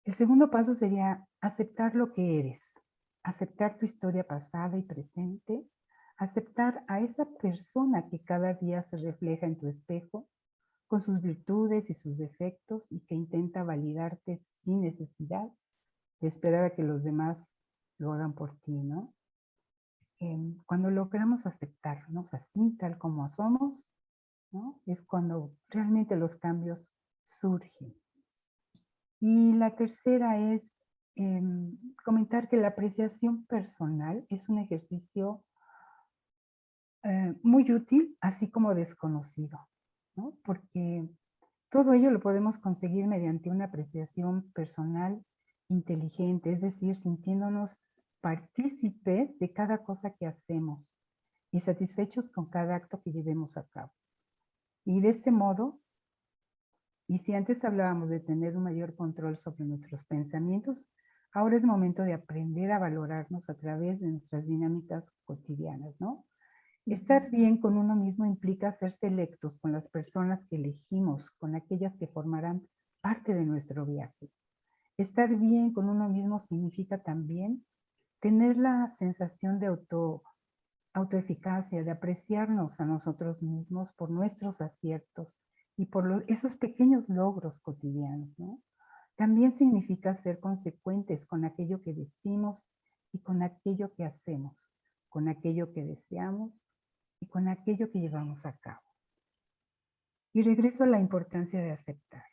El segundo paso sería aceptar lo que eres, aceptar tu historia pasada y presente, aceptar a esa persona que cada día se refleja en tu espejo, con sus virtudes y sus defectos y que intenta validarte sin necesidad de esperar a que los demás lo hagan por ti, ¿no? Cuando logramos aceptarnos así, tal como somos, ¿no?, es cuando realmente los cambios surgen. Y la tercera es comentar que la apreciación personal es un ejercicio muy útil, así como desconocido, ¿no? Porque todo ello lo podemos conseguir mediante una apreciación personal inteligente, es decir, sintiéndonos partícipes de cada cosa que hacemos y satisfechos con cada acto que llevemos a cabo. Y de ese modo, y si antes hablábamos de tener un mayor control sobre nuestros pensamientos, ahora es momento de aprender a valorarnos a través de nuestras dinámicas cotidianas, ¿no? Estar bien con uno mismo implica ser selectos con las personas que elegimos, con aquellas que formarán parte de nuestro viaje. Estar bien con uno mismo significa también tener la sensación de autoeficacia, de apreciarnos a nosotros mismos por nuestros aciertos y por esos pequeños logros cotidianos, ¿no? También significa ser consecuentes con aquello que decimos y con aquello que hacemos, con aquello que deseamos y con aquello que llevamos a cabo. Y regreso a la importancia de aceptar.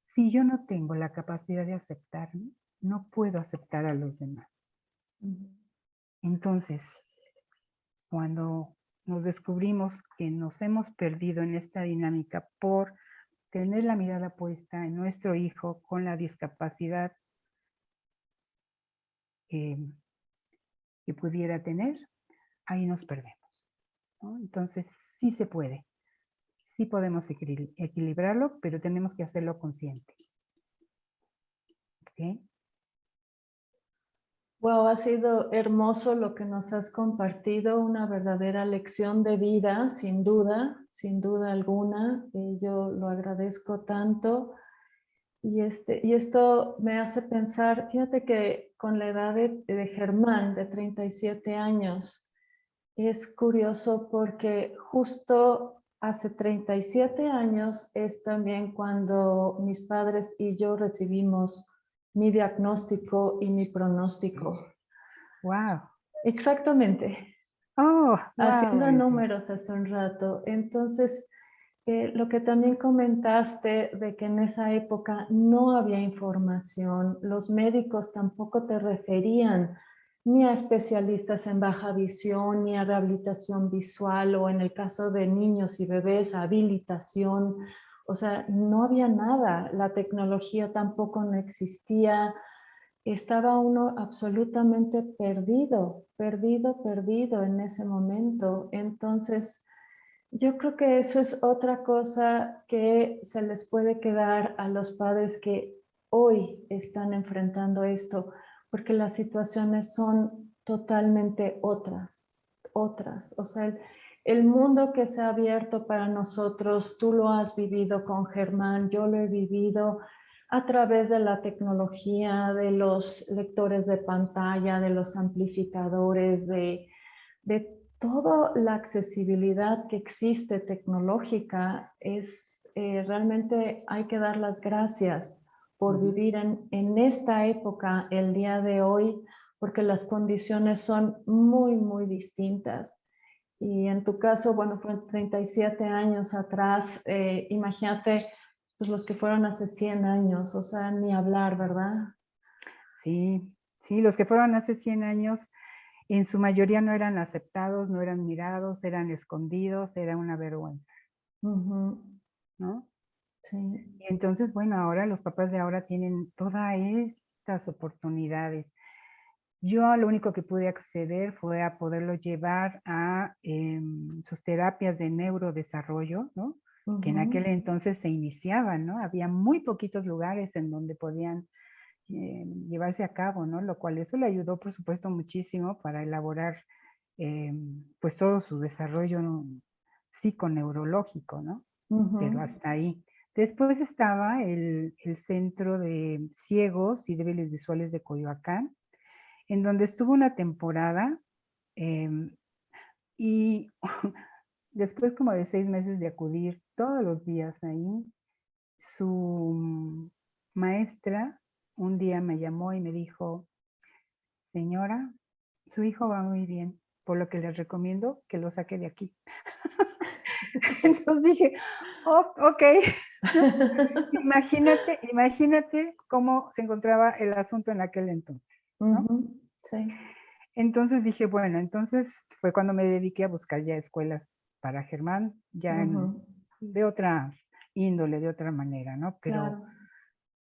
Si yo no tengo la capacidad de aceptarme, no puedo aceptar a los demás. Entonces, cuando nos descubrimos que nos hemos perdido en esta dinámica por tener la mirada puesta en nuestro hijo con la discapacidad que pudiera tener, ahí nos perdemos, ¿no? Entonces, sí se puede, sí podemos equilibrarlo, pero tenemos que hacerlo consciente. ¿Ok? Wow, ha sido hermoso lo que nos has compartido, una verdadera lección de vida, sin duda alguna. Yo lo agradezco tanto. Y esto me hace pensar, fíjate que con la edad de Germán, de 37 años, es curioso porque justo hace 37 años es también cuando mis padres y yo recibimos mi diagnóstico y mi pronóstico. ¡Wow! Exactamente, ¡Oh! ¡Wow! haciendo números hace un rato. Entonces, lo que también comentaste de que en esa época no había información, los médicos tampoco te referían ni a especialistas en baja visión, ni a rehabilitación visual, o en el caso de niños y bebés, habilitación. O sea, no había nada, la tecnología tampoco no existía, estaba uno absolutamente perdido en ese momento. Entonces, yo creo que eso es otra cosa que se les puede quedar a los padres que hoy están enfrentando esto, porque las situaciones son totalmente otras. O sea, el mundo que se ha abierto para nosotros, tú lo has vivido con Germán, yo lo he vivido a través de la tecnología, de los lectores de pantalla, de los amplificadores, de toda la accesibilidad que existe tecnológica. Realmente hay que dar las gracias por vivir en esta época, el día de hoy, porque las condiciones son muy distintas. Y en tu caso, bueno, fue 37 años atrás, imagínate pues, los que fueron hace 100 años, o sea, ni hablar, ¿verdad? Sí, sí, los que fueron hace 100 años, en su mayoría no eran aceptados, no eran mirados, eran escondidos, era una vergüenza, Ujú, ¿no? sí. Y entonces, bueno, ahora los papás de ahora tienen todas estas oportunidades. Yo a lo único que pude acceder fue a poderlo llevar a sus terapias de neurodesarrollo, ¿no? Que en aquel Ujú, entonces se iniciaban, ¿no? Había muy poquitos lugares en donde podían llevarse a cabo, ¿no? Lo cual eso le ayudó, por supuesto, muchísimo para elaborar, pues, todo su desarrollo psiconeurológico, ¿no? Pero ujú. hasta ahí. Después estaba el Centro de Ciegos y Débiles Visuales de Coyoacán, en donde estuvo una temporada, em, y después como de 6 meses de acudir todos los días ahí, su maestra un día me llamó y me dijo: "Señora, su hijo va muy bien, por lo que les recomiendo que lo saque de aquí". Entonces dije: "Oh, okey", ¿no? Imagínate cómo se encontraba el asunto en aquel entonces, ¿no? Ujú, sí. Entonces dije: "Bueno", entonces fue cuando me dediqué a buscar ya escuelas para Germán, ya Ujú, de otra índole, de otra manera, ¿no? claro.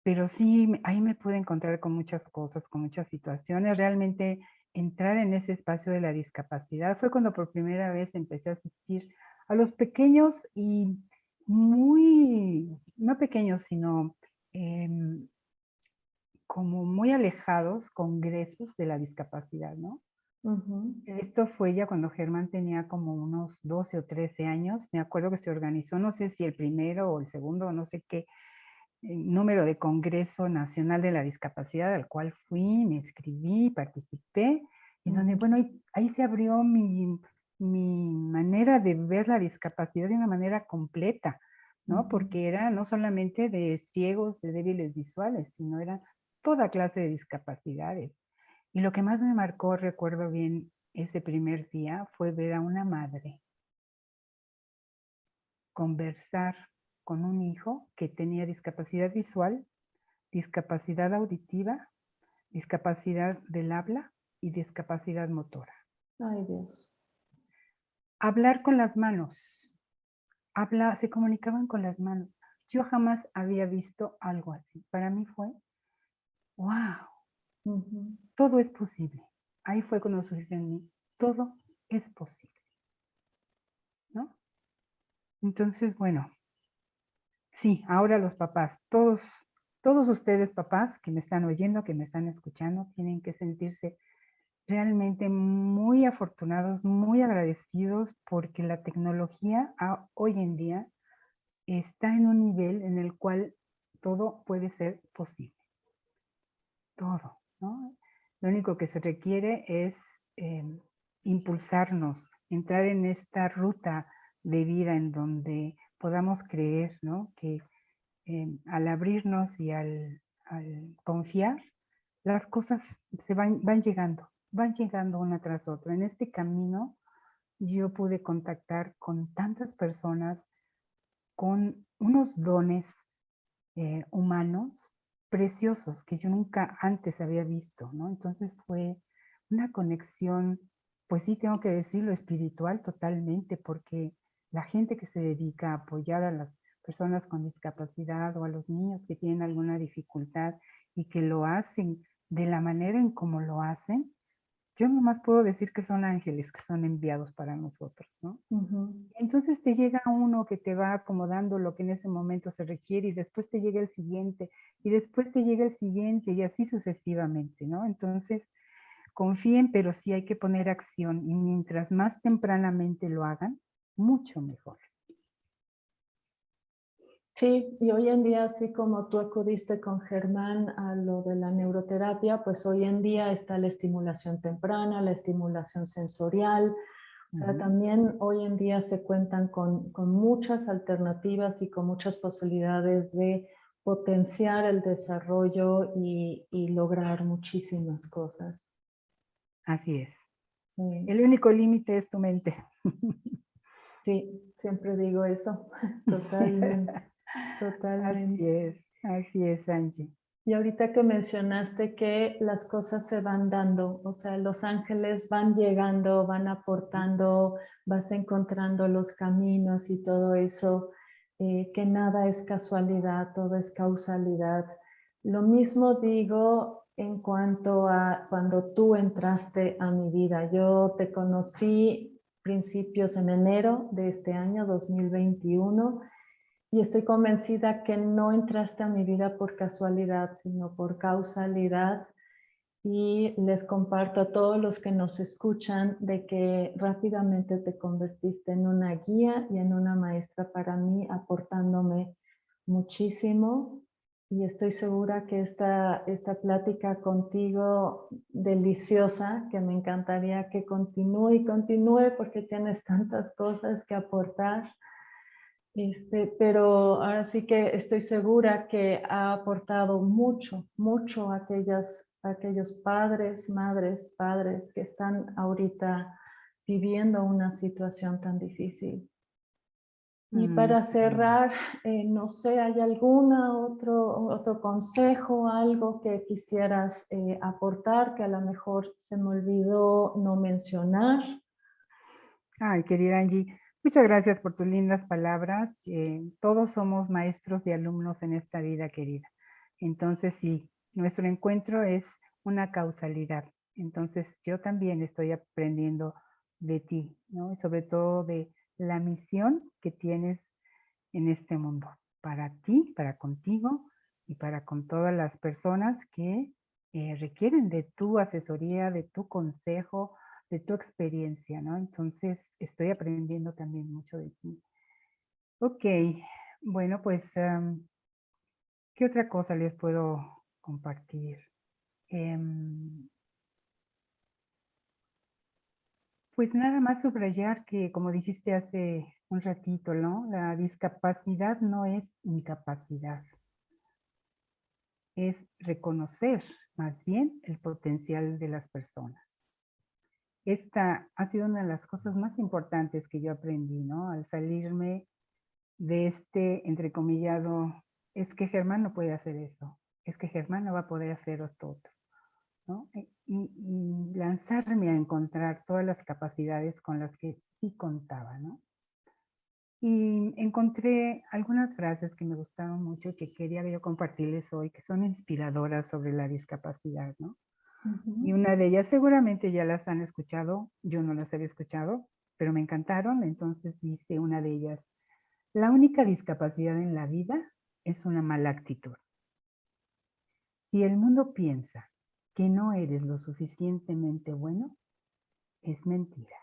Pero sí, ahí me pude encontrar con muchas cosas, con muchas situaciones. Realmente entrar en ese espacio de la discapacidad fue cuando por primera vez empecé a asistir a los pequeños y muy, no pequeños, sino como muy alejados congresos de la discapacidad, ¿no? Ujú, Esto fue ya cuando Germán tenía como unos 12 o 13 años. Me acuerdo que se organizó, no sé si el primero o el segundo, no sé qué, número de Congreso Nacional de la Discapacidad, al cual fui, me inscribí, participé, y donde, ujú, bueno, ahí se abrió mi manera de ver la discapacidad de una manera completa, ¿no? ujú. Porque era no solamente de ciegos, de débiles visuales, sino era toda clase de discapacidades. Y lo que más me marcó, recuerdo bien ese primer día, fue ver a una madre conversar con un hijo que tenía discapacidad visual, discapacidad auditiva, discapacidad del habla y discapacidad motora. Ay, Dios. Hablar con las manos, se comunicaban con las manos. Yo jamás había visto algo así. Para mí fue, wow, Ujú. todo es posible. Ahí fue cuando surgió en mí, todo es posible, ¿no? Entonces, bueno, sí, ahora los papás, todos ustedes papás que me están oyendo, que me están escuchando, tienen que sentirse realmente muy afortunados, muy agradecidos porque la tecnología hoy en día está en un nivel en el cual todo puede ser posible, todo, ¿no? Lo único que se requiere es impulsarnos, entrar en esta ruta de vida en donde podamos creer, ¿no? Que al abrirnos y al confiar, las cosas van llegando una tras otra. En este camino yo pude contactar con tantas personas con unos dones humanos preciosos que yo nunca antes había visto, ¿no? Entonces fue una conexión, pues sí tengo que decirlo, espiritual totalmente, porque la gente que se dedica a apoyar a las personas con discapacidad o a los niños que tienen alguna dificultad y que lo hacen de la manera en como lo hacen, yo nomás puedo decir que son ángeles que son enviados para nosotros, ¿no? Ujú. Entonces te llega uno que te va acomodando lo que en ese momento se requiere y después te llega el siguiente y después te llega el siguiente y así sucesivamente, ¿no? Entonces confíen, pero sí hay que poner acción y mientras más tempranamente lo hagan, mucho mejor. Sí, y hoy en día, así como tú acudiste con Germán a lo de la neuroterapia, pues hoy en día está la estimulación temprana, la estimulación sensorial. O sea, Ujú. también hoy en día se cuentan con muchas alternativas y con muchas posibilidades de potenciar el desarrollo y lograr muchísimas cosas. Así es. Sí, El único límite es tu mente. sí, siempre digo eso, totalmente, totalmente. Así es, Angie. Y ahorita que mencionaste que las cosas se van dando, o sea, los ángeles van llegando, van aportando, vas encontrando los caminos y todo eso, que nada es casualidad, todo es causalidad. Lo mismo digo en cuanto a cuando tú entraste a mi vida. Yo te conocí principios en enero de este año 2021 y estoy convencida que no entraste a mi vida por casualidad, sino por causalidad. Y les comparto a todos los que nos escuchan de que rápidamente te convertiste en una guía y en una maestra para mí, aportándome muchísimo. Y estoy segura que esta plática contigo deliciosa, que me encantaría que continúe y continúe porque tienes tantas cosas que aportar, pero ahora sí que estoy segura que ha aportado mucho, mucho a aquellos padres, madres, padres que están ahorita viviendo una situación tan difícil. Y para Qué lindo. cerrar, no sé, ¿hay alguna otro consejo, algo que quisieras aportar que a lo mejor se me olvidó no mencionar? Ay, querida Angie, muchas gracias por tus lindas palabras. Todos somos maestros y alumnos en esta vida, querida. Entonces, sí, nuestro encuentro es una causalidad. Entonces, yo también estoy aprendiendo de ti, ¿no? Y sobre todo de la misión que tienes en este mundo, para ti, para contigo y para con todas las personas que requieren de tu asesoría, de tu consejo, de tu experiencia, ¿no? Entonces, estoy aprendiendo también mucho de ti. Ok, bueno, pues, ¿qué otra cosa les puedo compartir? Pues nada más subrayar que, como dijiste hace un ratito, ¿no? La discapacidad no es incapacidad, es reconocer más bien el potencial de las personas. Esta ha sido una de las cosas más importantes que yo aprendí, ¿no? Al salirme de este entrecomillado, es que Germán no puede hacer eso, es que Germán no va a poder hacer esto otro, ¿no? Y lanzarme a encontrar todas las capacidades con las que sí contaba, ¿no? Y encontré algunas frases que me gustaron mucho y que quería yo compartirles hoy, que son inspiradoras sobre la discapacidad, ¿no? Y una de ellas seguramente ya las han escuchado, yo no las había escuchado, pero me encantaron. Entonces dice una de ellas: la única discapacidad en la vida es una mala actitud. Si el mundo piensa que no eres lo suficientemente bueno, es mentira.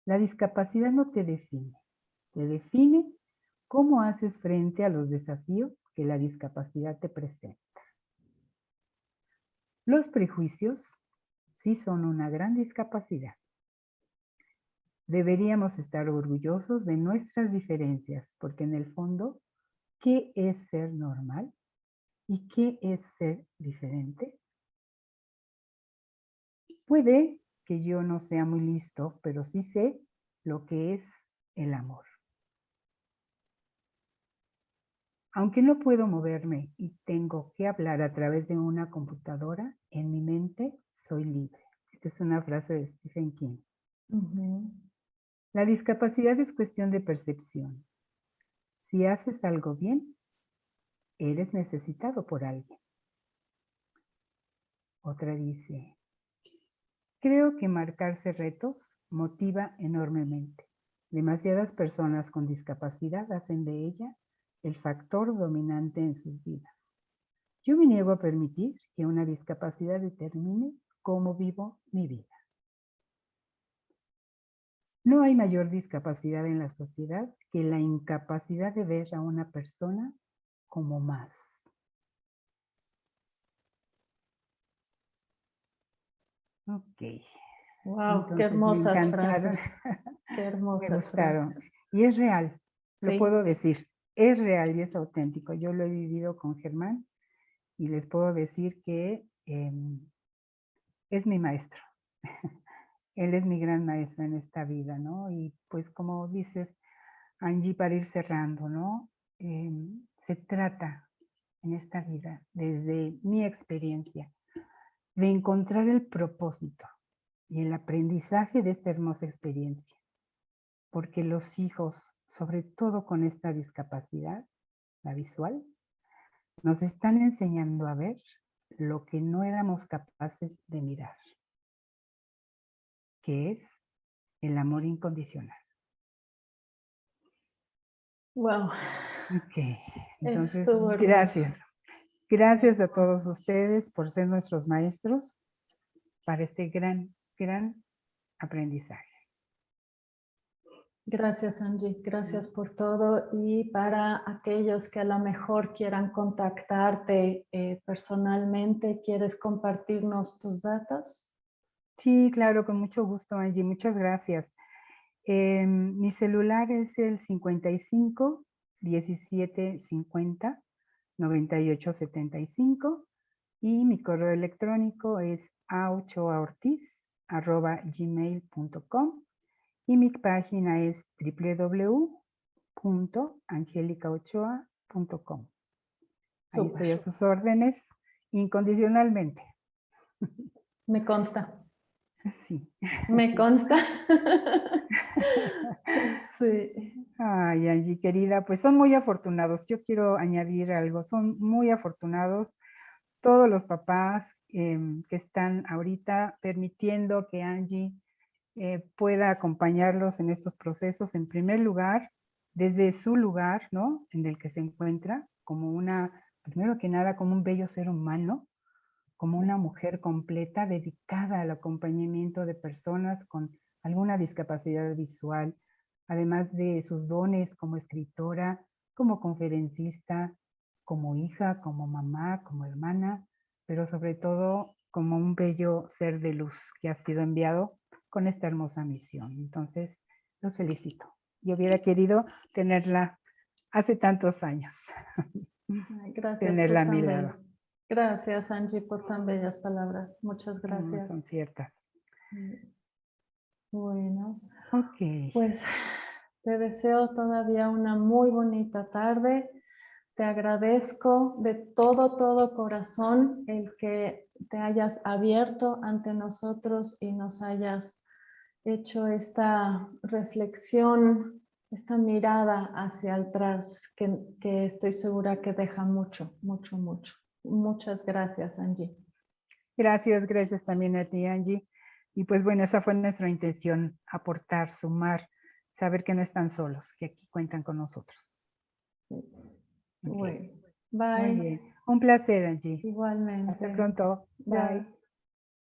La discapacidad no te define cómo haces frente a los desafíos que la discapacidad te presenta. Los prejuicios sí son una gran discapacidad. Deberíamos estar orgullosos de nuestras diferencias, porque en el fondo, ¿qué es ser normal? ¿Y qué es ser diferente? Puede que yo no sea muy listo, pero sí sé lo que es el amor. Aunque no puedo moverme y tengo que hablar a través de una computadora, en mi mente soy libre. Esta es una frase de Stephen King. La discapacidad es cuestión de percepción. Si haces algo bien, eres necesitado por alguien. Otra dice: creo que marcarse retos motiva enormemente. Demasiadas personas con discapacidad hacen de ella el factor dominante en sus vidas. Yo me niego a permitir que una discapacidad determine cómo vivo mi vida. No hay mayor discapacidad en la sociedad que la incapacidad de ver a una persona como más. Ok. Wow, qué Entonces me hermosas encantaron, frases. Qué me hermosas gustaron. frases. Y es real, lo Sí. puedo decir. Es real y es auténtico. Yo lo he vivido con Germán y les puedo decir que es mi maestro. Él es mi gran maestro en esta vida, ¿no? Y pues como dices, Angie, para ir cerrando, ¿no? Se trata en esta vida, desde mi experiencia, de encontrar el propósito y el aprendizaje de esta hermosa experiencia. Porque los hijos, sobre todo con esta discapacidad, la visual, nos están enseñando a ver lo que no éramos capaces de mirar, que es el amor incondicional. Wow. Ok, entonces, Estuvo hermoso. gracias. Gracias a todos Hermoso. ustedes por ser nuestros maestros para este gran, gran aprendizaje. Gracias, Angie. Gracias por todo. Y para aquellos que a lo mejor quieran contactarte personalmente, ¿quieres compartirnos tus datos? Sí, claro, con mucho gusto, Angie. Muchas gracias. Mi celular es el 55 17 50 98 75 y mi correo electrónico es aochoaortiz@gmail.com y mi página es www.angelicaochoa.com. Ahí Súper. estoy a sus órdenes incondicionalmente. Me consta. Sí. Me consta. Sí. Ay, Angie, querida, pues son muy afortunados. Yo quiero añadir algo. Son muy afortunados todos los papás que están ahorita permitiendo que Angie pueda acompañarlos en estos procesos. En primer lugar, desde su lugar, ¿no? En el que se encuentra, como una, primero que nada, como un bello ser humano, como una mujer completa dedicada al acompañamiento de personas con alguna discapacidad visual, además de sus dones como escritora, como conferencista, como hija, como mamá, como hermana, pero sobre todo como un bello ser de luz que ha sido enviado con esta hermosa misión. Entonces, los felicito. Yo hubiera querido tenerla hace tantos años. Ay, gracias Tenerla a por mi tan lado. bello. Gracias, Angie, por tan bellas palabras. Muchas No, gracias. son ciertas. Bueno, Ok. pues te deseo todavía una muy bonita tarde. Te agradezco de todo corazón el que te hayas abierto ante nosotros y nos hayas hecho esta reflexión, esta mirada hacia atrás, que estoy segura que deja mucho. Muchas gracias, Angie. Gracias también a ti, Angie. Y pues bueno, esa fue nuestra intención, aportar, sumar, saber que no están solos, que aquí cuentan con nosotros. Bueno, Muy bye. bien. Un placer, Angie. Igualmente. Hasta pronto. Bye.